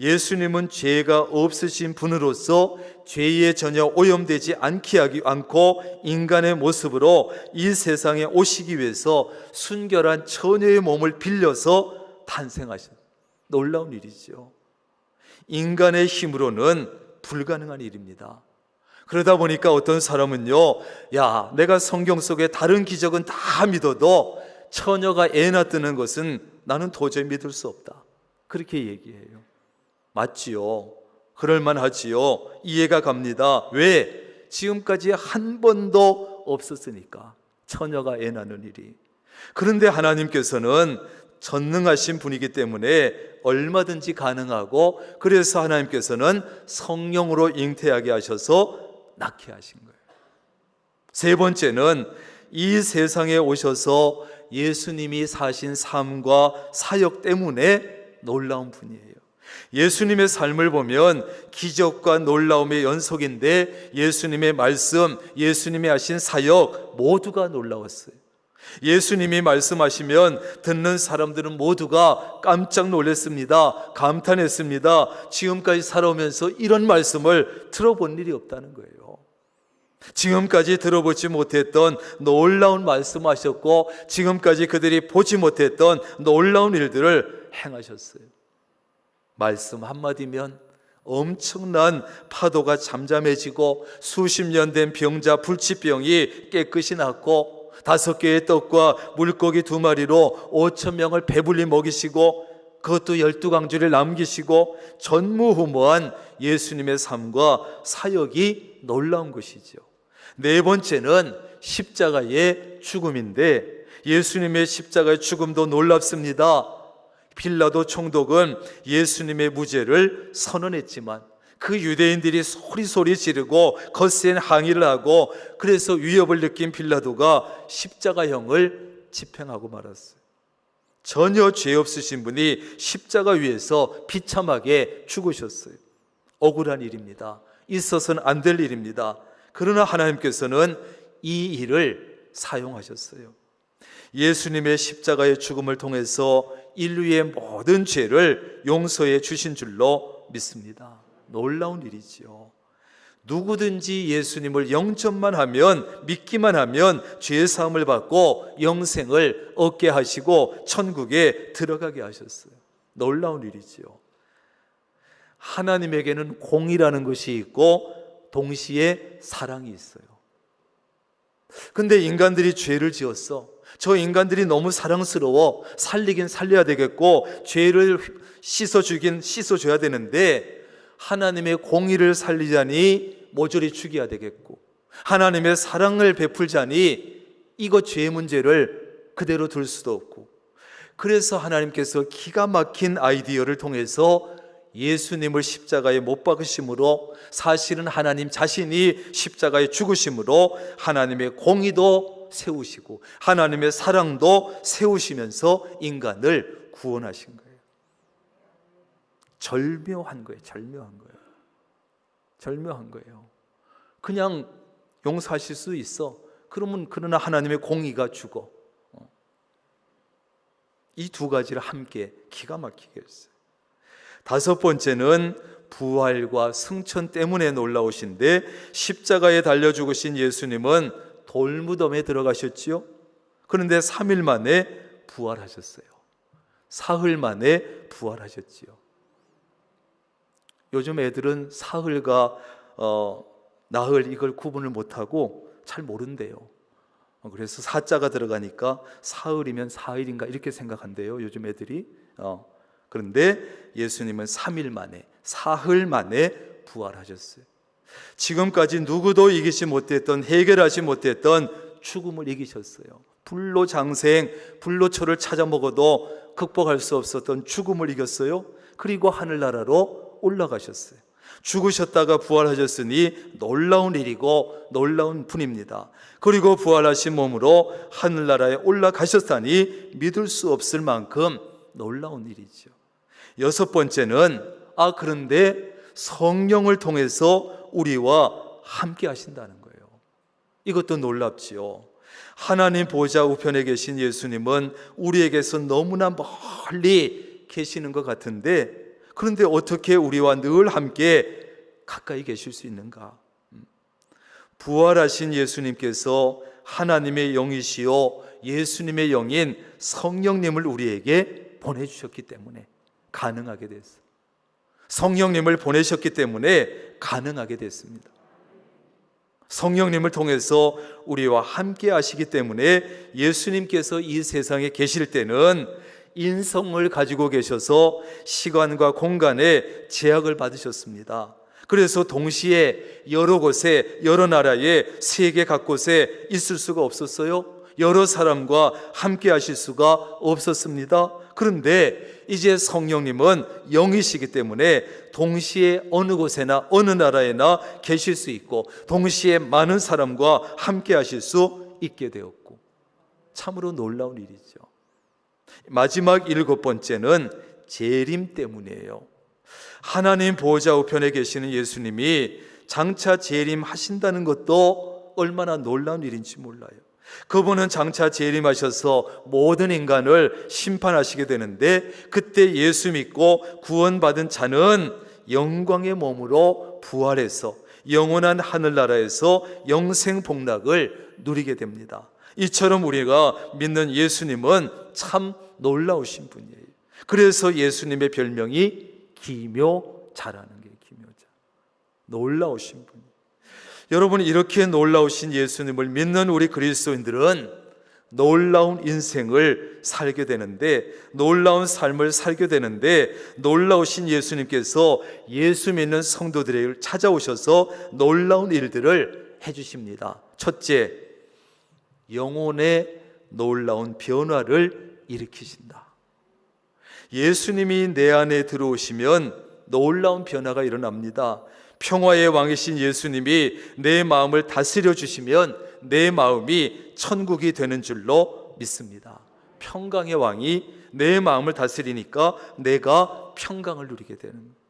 예수님은 죄가 없으신 분으로서 죄에 전혀 오염되지 않고 인간의 모습으로 이 세상에 오시기 위해서 순결한 처녀의 몸을 빌려서 탄생하신 놀라운 일이죠. 인간의 힘으로는 불가능한 일입니다. 그러다 보니까 어떤 사람은요, 내가 성경 속에 다른 기적은 다 믿어도 처녀가 애 낳는 것은 나는 도저히 믿을 수 없다. 그렇게 얘기해요. 맞지요. 그럴만하지요. 이해가 갑니다. 왜? 지금까지 한 번도 없었으니까. 처녀가 애 낳는 일이. 그런데 하나님께서는 전능하신 분이기 때문에 얼마든지 가능하고 그래서 하나님께서는 성령으로 잉태하게 하셔서 낳게 하신 거예요. 세 번째는 이 세상에 오셔서 예수님이 사신 삶과 사역 때문에 놀라운 분이에요. 예수님의 삶을 보면 기적과 놀라움의 연속인데 예수님의 말씀, 예수님이 하신 사역 모두가 놀라웠어요. 예수님이 말씀하시면 듣는 사람들은 모두가 깜짝 놀랐습니다. 감탄했습니다. 지금까지 살아오면서 이런 말씀을 들어본 일이 없다는 거예요. 지금까지 들어보지 못했던 놀라운 말씀하셨고 지금까지 그들이 보지 못했던 놀라운 일들을 행하셨어요. 말씀 한마디면 엄청난 파도가 잠잠해지고 수십 년 된 병자 불치병이 깨끗이 낫고 5개의 떡과 물고기 2마리로 5천 명을 배불리 먹이시고 그것도 12강주를 남기시고 전무후무한 예수님의 삶과 사역이 놀라운 것이죠. 네 번째는 십자가의 죽음인데 예수님의 십자가의 죽음도 놀랍습니다. 빌라도 총독은 예수님의 무죄를 선언했지만 그 유대인들이 소리소리 지르고 거센 항의를 하고 그래서 위협을 느낀 빌라도가 십자가형을 집행하고 말았어요. 전혀 죄 없으신 분이 십자가 위에서 비참하게 죽으셨어요. 억울한 일입니다. 있어서는 안 될 일입니다. 그러나 하나님께서는 이 일을 사용하셨어요. 예수님의 십자가의 죽음을 통해서 인류의 모든 죄를 용서해 주신 줄로 믿습니다. 놀라운 일이지요. 누구든지 예수님을 영접만 하면, 믿기만 하면 죄 사함을 받고 영생을 얻게 하시고 천국에 들어가게 하셨어요. 놀라운 일이지요. 하나님에게는 공의라는 것이 있고 동시에 사랑이 있어요. 근데 인간들이 죄를 지었어. 저 인간들이 너무 사랑스러워. 살리긴 살려야 되겠고 죄를 씻어주긴 씻어줘야 되는데 하나님의 공의를 살리자니 모조리 죽여야 되겠고 하나님의 사랑을 베풀자니 이거 죄 문제를 그대로 둘 수도 없고 그래서 하나님께서 기가 막힌 아이디어를 통해서 예수님을 십자가에 못 박으심으로 사실은 하나님 자신이 십자가에 죽으심으로 하나님의 공의도 세우시고 하나님의 사랑도 세우시면서 인간을 구원하신 거예요. 절묘한 거예요. 절묘한 거예요. 그냥 용서하실 수 있어. 그러나 하나님의 공의가 죽어. 이 두 가지를 함께 기가 막히게 했어요. 5번째는 부활과 승천 때문에 놀라우신데 십자가에 달려 죽으신 예수님은 돌무덤에 들어가셨지요. 그런데 3일 만에 부활하셨어요. 사흘 만에 부활하셨지요. 요즘 애들은 사흘과 나흘 이걸 구분을 못하고 잘 모른대요. 그래서 사자가 들어가니까 사흘이면 사일인가 이렇게 생각한대요. 요즘 애들이. 그런데 예수님은 3일 만에 사흘 만에 부활하셨어요. 지금까지 누구도 이기지 못했던 해결하지 못했던 죽음을 이기셨어요. 불로 장생, 불로초를 찾아 먹어도 극복할 수 없었던 죽음을 이겼어요. 그리고 하늘나라로 올라가셨어요. 죽으셨다가 부활하셨으니 놀라운 일이고 놀라운 분입니다. 그리고 부활하신 몸으로 하늘나라에 올라가셨다니 믿을 수 없을 만큼 놀라운 일이죠. 6번째는 그런데 성령을 통해서 우리와 함께 하신다는 거예요. 이것도 놀랍지요. 하나님 보좌 우편에 계신 예수님은 우리에게서 너무나 멀리 계시는 것 같은데 그런데 어떻게 우리와 늘 함께 가까이 계실 수 있는가? 부활하신 예수님께서 하나님의 영이시요 예수님의 영인 성령님을 우리에게 보내주셨기 때문에 가능하게 됐어요. 성령님을 보내셨기 때문에 가능하게 됐습니다. 성령님을 통해서 우리와 함께 하시기 때문에 예수님께서 이 세상에 계실 때는 인성을 가지고 계셔서 시간과 공간에 제약을 받으셨습니다. 그래서 동시에 여러 곳에 여러 나라에 세계 각곳에 있을 수가 없었어요. 여러 사람과 함께 하실 수가 없었습니다. 그런데 이제 성령님은 영이시기 때문에 동시에 어느 곳에나 어느 나라에나 계실 수 있고 동시에 많은 사람과 함께 하실 수 있게 되었고 참으로 놀라운 일이죠. 마지막 7번째는 재림 때문이에요. 하나님 보좌 우편에 계시는 예수님이 장차 재림하신다는 것도 얼마나 놀라운 일인지 몰라요. 그분은 장차 재림하셔서 모든 인간을 심판하시게 되는데 그때 예수 믿고 구원받은 자는 영광의 몸으로 부활해서 영원한 하늘나라에서 영생 복락을 누리게 됩니다. 이처럼 우리가 믿는 예수님은 참 놀라우신 분이에요. 그래서 예수님의 별명이 기묘자라는 게 기묘자. 놀라우신 분이. 여러분, 이렇게 놀라우신 예수님을 믿는 우리 그리스도인들은 놀라운 인생을 살게 되는데, 놀라운 삶을 살게 되는데, 놀라우신 예수님께서 예수 믿는 성도들을 찾아오셔서 놀라운 일들을 해주십니다. 첫째, 영혼의 놀라운 변화를 일으키신다. 예수님이 내 안에 들어오시면 놀라운 변화가 일어납니다. 평화의 왕이신 예수님이 내 마음을 다스려 주시면 내 마음이 천국이 되는 줄로 믿습니다. 평강의 왕이 내 마음을 다스리니까 내가 평강을 누리게 되는 거예요.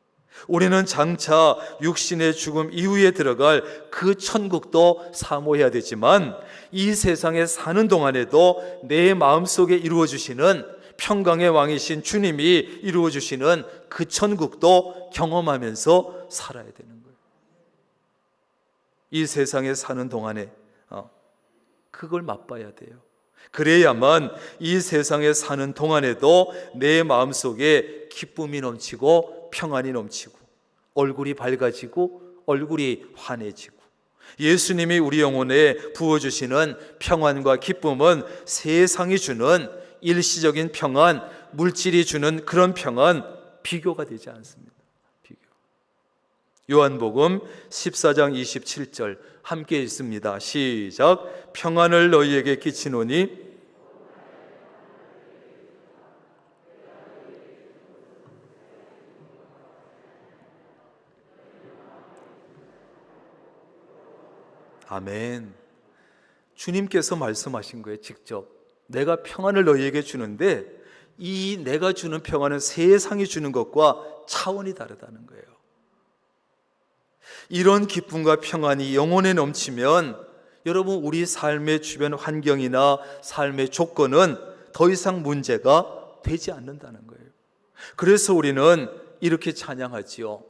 우리는 장차 육신의 죽음 이후에 들어갈 그 천국도 사모해야 되지만, 이 세상에 사는 동안에도 내 마음속에 이루어주시는 평강의 왕이신 주님이 이루어주시는 그 천국도 경험하면서 살아야 되는 거예요. 이 세상에 사는 동안에 그걸 맛봐야 돼요. 그래야만 이 세상에 사는 동안에도 내 마음속에 기쁨이 넘치고 평안이 넘치고 얼굴이 밝아지고 얼굴이 환해지고, 예수님이 우리 영혼에 부어주시는 평안과 기쁨은 세상이 주는 일시적인 평안, 물질이 주는 그런 평안, 비교가 되지 않습니다. 비교. 요한복음 14장 27절 함께 읽습니다. 시작. 평안을 너희에게 끼치노니 아멘. 주님께서 말씀하신 거예요. 직접 내가 평안을 너희에게 주는데, 이 내가 주는 평안은 세상이 주는 것과 차원이 다르다는 거예요. 이런 기쁨과 평안이 영혼에 넘치면 여러분, 우리 삶의 주변 환경이나 삶의 조건은 더 이상 문제가 되지 않는다는 거예요. 그래서 우리는 이렇게 찬양하지요.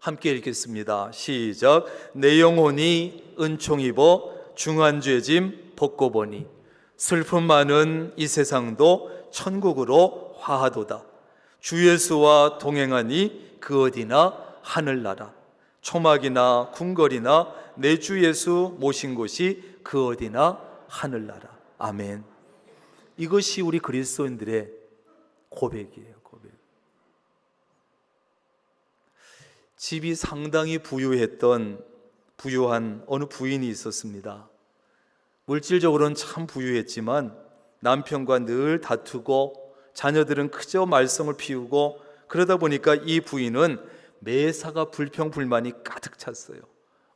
함께 읽겠습니다. 시작. 내 영혼이 은총 입어 중한 죄짐 벗고 보니 슬픔 많은 이 세상도 천국으로 화하도다. 주 예수와 동행하니 그 어디나 하늘나라. 초막이나 궁궐이나 내 주 예수 모신 곳이 그 어디나 하늘나라. 아멘. 이것이 우리 그리스도인들의 고백이에요. 고백. 집이 상당히 부유한 어느 부인이 있었습니다. 물질적으로는 참 부유했지만 남편과 늘 다투고 자녀들은 그저 말썽을 피우고, 그러다 보니까 이 부인은 매사가 불평불만이 가득 찼어요.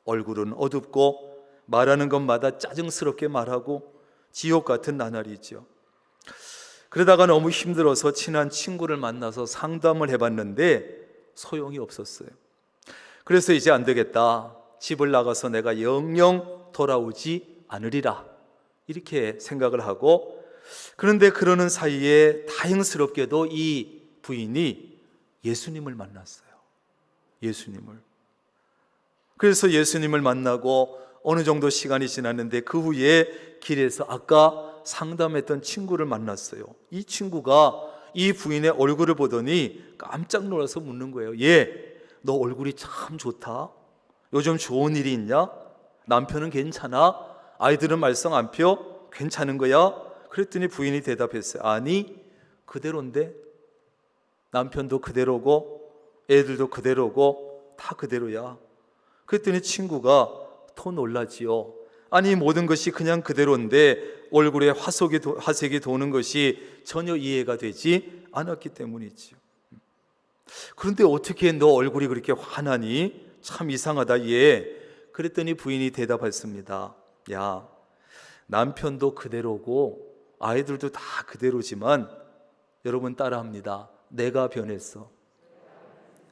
얼굴은 어둡고 말하는 것마다 짜증스럽게 말하고 지옥 같은 나날이죠. 그러다가 너무 힘들어서 친한 친구를 만나서 상담을 해봤는데 소용이 없었어요. 그래서 이제 안 되겠다. 집을 나가서 내가 영영 돌아오지 않으리라, 이렇게 생각을 하고, 그런데 그러는 사이에 다행스럽게도 이 부인이 예수님을 만났어요. 예수님을. 그래서 예수님을 만나고 어느 정도 시간이 지났는데 그 후에 길에서 아까 상담했던 친구를 만났어요. 이 친구가 이 부인의 얼굴을 보더니 깜짝 놀라서 묻는 거예요. 얘, 너 얼굴이 참 좋다. 요즘 좋은 일이 있냐? 남편은 괜찮아? 아이들은 말썽 안 펴? 괜찮은 거야? 그랬더니 부인이 대답했어요. 아니, 그대로인데. 남편도 그대로고 애들도 그대로고 다 그대로야. 그랬더니 친구가 더 놀라지요. 아니, 모든 것이 그냥 그대로인데 얼굴에 화색이 도는 것이 전혀 이해가 되지 않았기 때문이지요. 그런데 어떻게 너 얼굴이 그렇게 환하니? 참 이상하다 얘. 그랬더니 부인이 대답했습니다. 야, 남편도 그대로고 아이들도 다 그대로지만 여러분 따라합니다. 내가 변했어.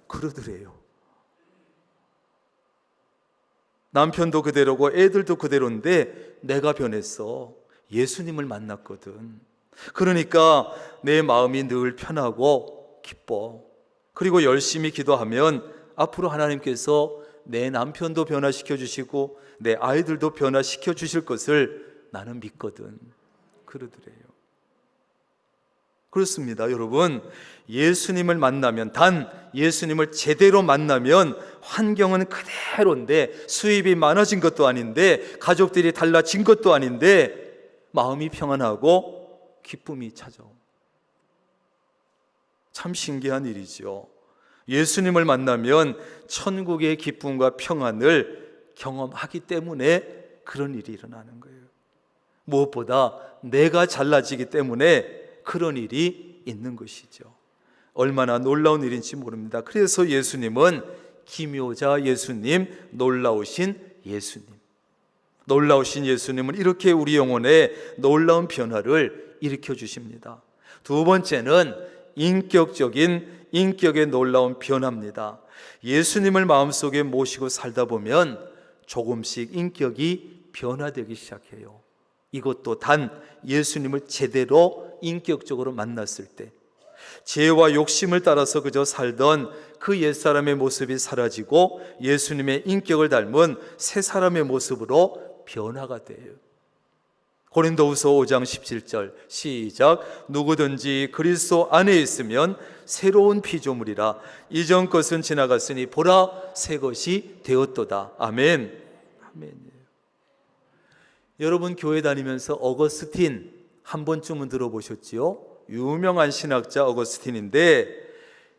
그러더래요. 남편도 그대로고 애들도 그대로인데 내가 변했어. 예수님을 만났거든. 그러니까 내 마음이 늘 편하고 기뻐. 그리고 열심히 기도하면 앞으로 하나님께서 내 남편도 변화시켜 주시고 내 아이들도 변화시켜 주실 것을 나는 믿거든. 그러더래요. 그렇습니다. 여러분, 예수님을 만나면, 단 예수님을 제대로 만나면 환경은 그대로인데, 수입이 많아진 것도 아닌데, 가족들이 달라진 것도 아닌데 마음이 평안하고 기쁨이 찾아옵니다. 참 신기한 일이죠. 예수님을 만나면 천국의 기쁨과 평안을 경험하기 때문에 그런 일이 일어나는 거예요. 무엇보다 내가 잘나지기 때문에 그런 일이 있는 것이죠. 얼마나 놀라운 일인지 모릅니다. 그래서 예수님은 기묘자 예수님, 놀라우신 예수님. 놀라우신 예수님은 이렇게 우리 영혼에 놀라운 변화를 일으켜 주십니다. 두 번째는 인격의 놀라운 변화입니다. 예수님을 마음속에 모시고 살다 보면 조금씩 인격이 변화되기 시작해요. 이것도 단 예수님을 제대로 인격적으로 만났을 때, 죄와 욕심을 따라서 그저 살던 그 옛사람의 모습이 사라지고 예수님의 인격을 닮은 새 사람의 모습으로 변화가 돼요. 고린도후서 5장 17절 시작. 누구든지 그리스도 안에 있으면 새로운 피조물이라. 이전 것은 지나갔으니 보라 새 것이 되었도다. 아멘. 아멘. 여러분, 교회 다니면서 어거스틴 한 번쯤은 들어보셨지요? 유명한 신학자 어거스틴인데,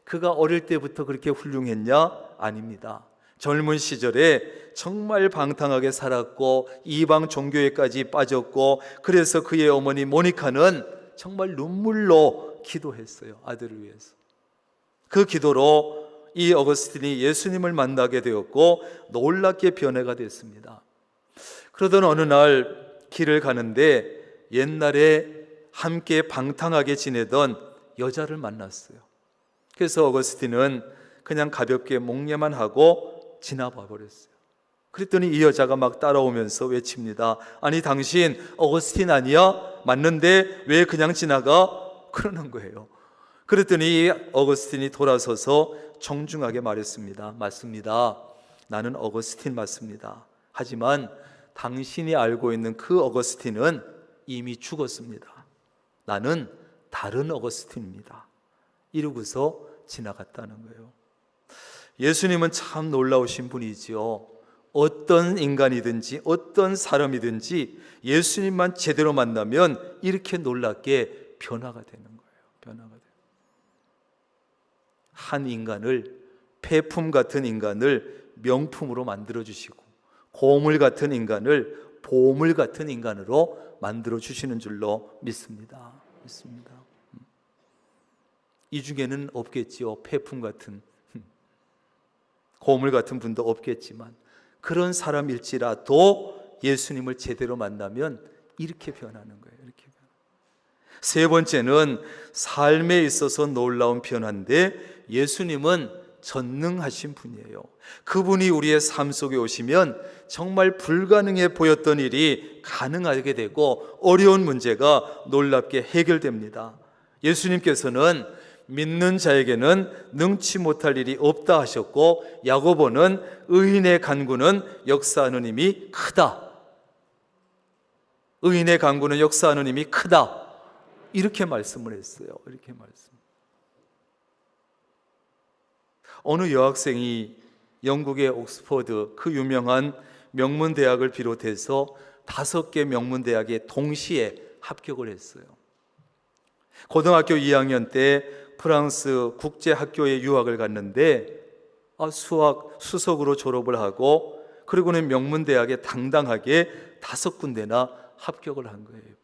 그가 어릴 때부터 그렇게 훌륭했냐? 아닙니다. 젊은 시절에 정말 방탕하게 살았고 이방 종교에까지 빠졌고, 그래서 그의 어머니 모니카는 정말 눈물로 기도했어요. 아들을 위해서. 그 기도로 이 어거스틴이 예수님을 만나게 되었고 놀랍게 변화가 됐습니다. 그러던 어느 날 길을 가는데 옛날에 함께 방탕하게 지내던 여자를 만났어요. 그래서 어거스틴은 그냥 가볍게 목례만 하고 지나봐 버렸어요. 그랬더니 이 여자가 막 따라오면서 외칩니다. 아니, 당신 어거스틴 아니야? 맞는데 왜 그냥 지나가? 그러는 거예요. 그랬더니 어거스틴이 돌아서서 정중하게 말했습니다. 맞습니다. 나는 어거스틴 맞습니다. 하지만 당신이 알고 있는 그 어거스틴은 이미 죽었습니다. 나는 다른 어거스틴입니다. 이러고서 지나갔다는 거예요. 예수님은 참 놀라우신 분이지요. 어떤 인간이든지 어떤 사람이든지 예수님만 제대로 만나면 이렇게 놀랍게 변화가 되는 거예요. 변화가 돼요. 한 인간을, 폐품 같은 인간을 명품으로 만들어 주시고, 고물 같은 인간을 보물 같은 인간으로 만들어 주시는 줄로 믿습니다. 이 중에는 없겠지요. 폐품 같은, 고물 같은 분도 없겠지만, 그런 사람일지라도 예수님을 제대로 만나면 이렇게 변하는 거예요. 이렇게. 세 번째는 삶에 있어서 놀라운 변화인데, 예수님은 전능하신 분이에요. 그분이 우리의 삶 속에 오시면 정말 불가능해 보였던 일이 가능하게 되고 어려운 문제가 놀랍게 해결됩니다. 예수님께서는 믿는 자에게는 능치 못할 일이 없다 하셨고, 야고보는 의인의 간구는 역사하는 힘이 크다. 의인의 간구는 역사하는 힘이 크다. 이렇게 말씀을 했어요. 이렇게 말씀. 어느 여학생이 영국의 옥스퍼드, 그 유명한 명문대학을 비롯해서 5개 명문대학에 동시에 합격을 했어요. 고등학교 2학년 때 프랑스 국제학교에 유학을 갔는데 수학 수석으로 졸업을 하고, 그리고는 명문대학에 당당하게 5군데나 합격을 한 거예요.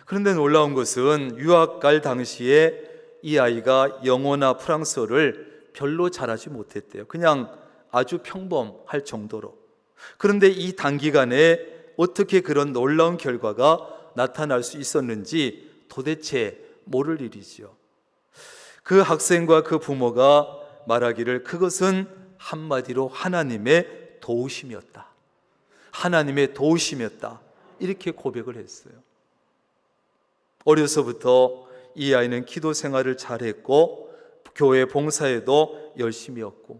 그런데 놀라운 것은 유학 갈 당시에 이 아이가 영어나 프랑스어를 별로 잘하지 못했대요. 그냥 아주 평범할 정도로. 그런데 이 단기간에 어떻게 그런 놀라운 결과가 나타날 수 있었는지 도대체 모를 일이지요. 그 학생과 그 부모가 말하기를 그것은 한마디로 하나님의 도우심이었다. 하나님의 도우심이었다. 이렇게 고백을 했어요. 어려서부터 이 아이는 기도 생활을 잘했고 교회 봉사에도 열심히였고,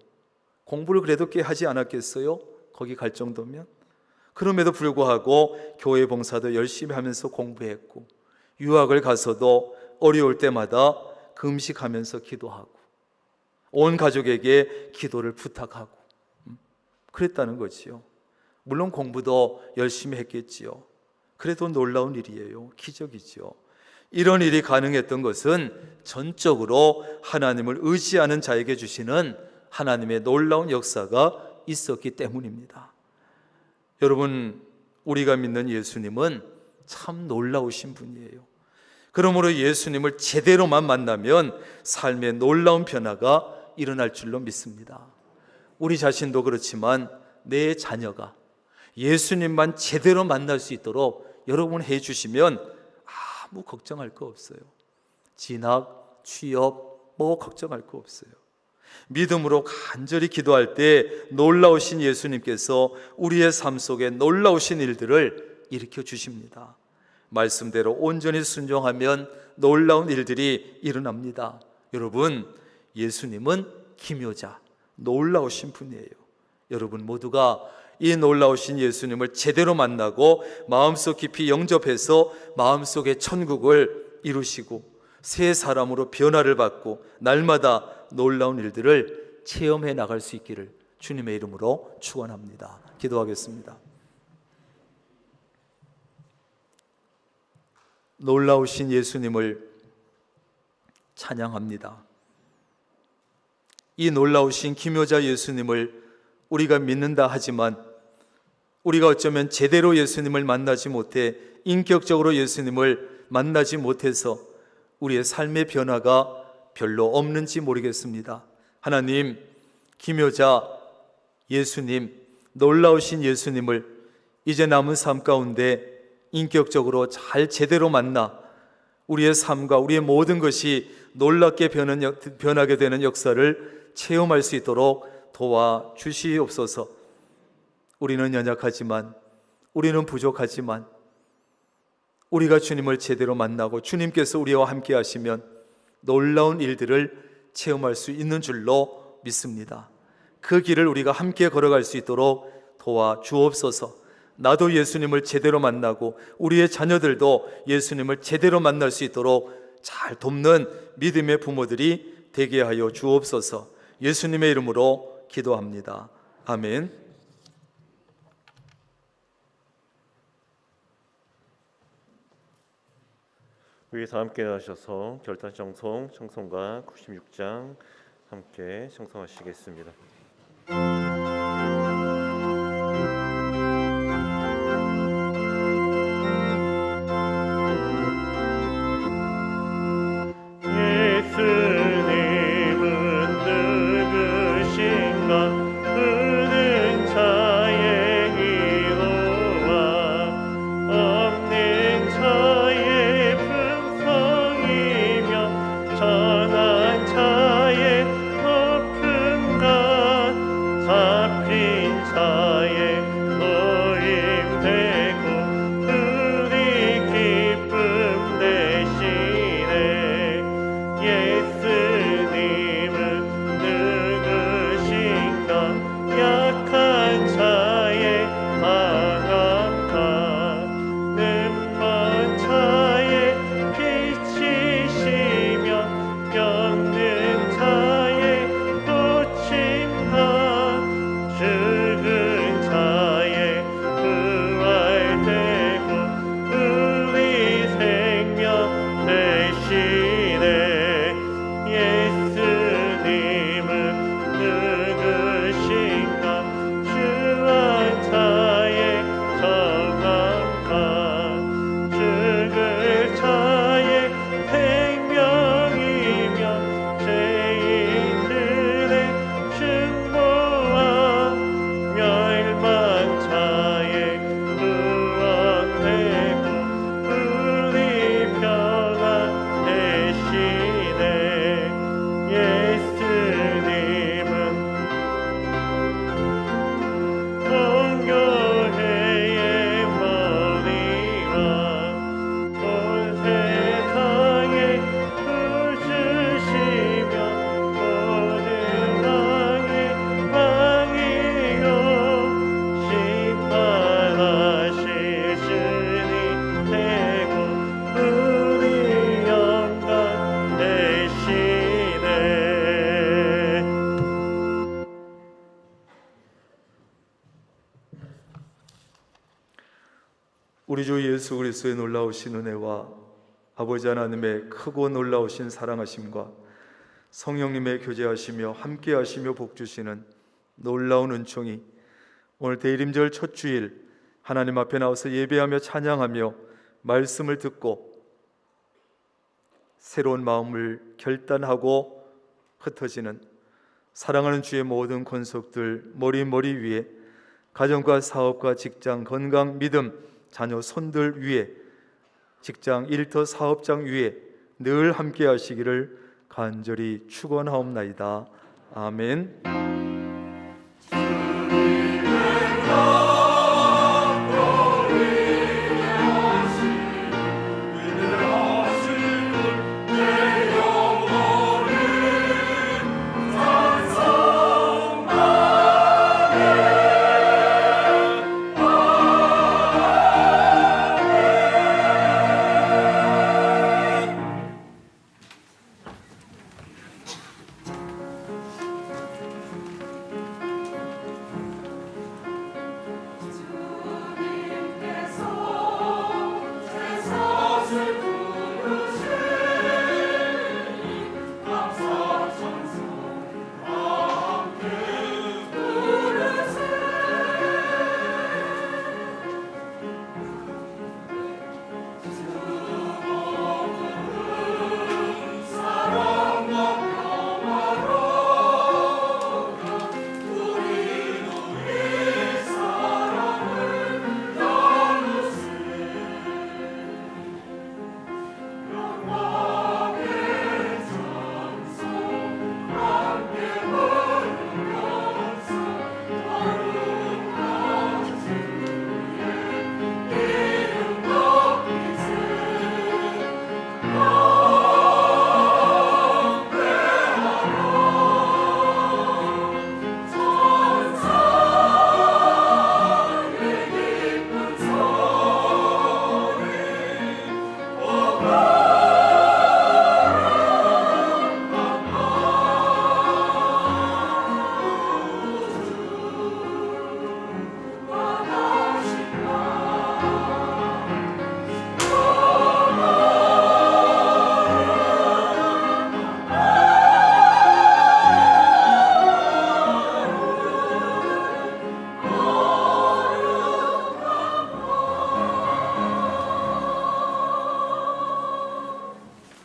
공부를 그래도 꽤 하지 않았겠어요? 거기 갈 정도면? 그럼에도 불구하고 교회 봉사도 열심히 하면서 공부했고, 유학을 가서도 어려울 때마다 금식하면서 기도하고 온 가족에게 기도를 부탁하고 그랬다는 거지요. 물론 공부도 열심히 했겠지요. 그래도 놀라운 일이에요. 기적이지요. 이런 일이 가능했던 것은 전적으로 하나님을 의지하는 자에게 주시는 하나님의 놀라운 역사가 있었기 때문입니다. 여러분, 우리가 믿는 예수님은 참 놀라우신 분이에요. 그러므로 예수님을 제대로만 만나면 삶의 놀라운 변화가 일어날 줄로 믿습니다. 우리 자신도 그렇지만 내 자녀가 예수님만 제대로 만날 수 있도록 여러분 해주시면 아무 걱정할 거 없어요. 진학, 취업 뭐 걱정할 거 없어요. 믿음으로 간절히 기도할 때 놀라우신 예수님께서 우리의 삶 속에 놀라우신 일들을 일으켜 주십니다. 말씀대로 온전히 순종하면 놀라운 일들이 일어납니다. 여러분, 예수님은 기묘자, 놀라우신 분이에요. 여러분 모두가 이 놀라우신 예수님을 제대로 만나고 마음속 깊이 영접해서 마음속에 천국을 이루시고 새 사람으로 변화를 받고 날마다 놀라운 일들을 체험해 나갈 수 있기를 주님의 이름으로 축원합니다. 기도하겠습니다. 놀라우신 예수님을 찬양합니다. 이 놀라우신 기묘자 예수님을 우리가 믿는다 하지만 우리가 어쩌면 제대로 예수님을 만나지 못해 인격적으로 예수님을 만나지 못해서 우리의 삶의 변화가 별로 없는지 모르겠습니다. 하나님, 기묘자 예수님, 놀라우신 예수님을 이제 남은 삶 가운데 인격적으로 잘 제대로 만나 우리의 삶과 우리의 모든 것이 놀랍게 변하게 되는 역사를 체험할 수 있도록 도와주시옵소서. 우리는 연약하지만, 우리는 부족하지만 우리가 주님을 제대로 만나고 주님께서 우리와 함께 하시면 놀라운 일들을 체험할 수 있는 줄로 믿습니다. 그 길을 우리가 함께 걸어갈 수 있도록 도와주옵소서. 나도 예수님을 제대로 만나고 우리의 자녀들도 예수님을 제대로 만날 수 있도록 잘 돕는 믿음의 부모들이 되게 하여 주옵소서. 예수님의 이름으로 기도합니다. 아멘. 위에서 함께 하셔서 결단 청송 청송가 96장 함께 청송하시겠습니다. 전한 자의 높은 가 예수 그리스도의 놀라우신 은혜와 아버지 하나님의 크고 놀라우신 사랑하심과 성령님의 교제하시며 함께하시며 복주시는 놀라운 은총이 오늘 대림절 첫 주일 하나님 앞에 나와서 예배하며 찬양하며 말씀을 듣고 새로운 마음을 결단하고 흩어지는 사랑하는 주의 모든 권속들 머리 위에 가정과 사업과 직장, 건강, 믿음, 자녀, 손들 위에 직장, 일터, 사업장 위에 늘 함께 하시기를 간절히 축원하옵나이다. 아멘.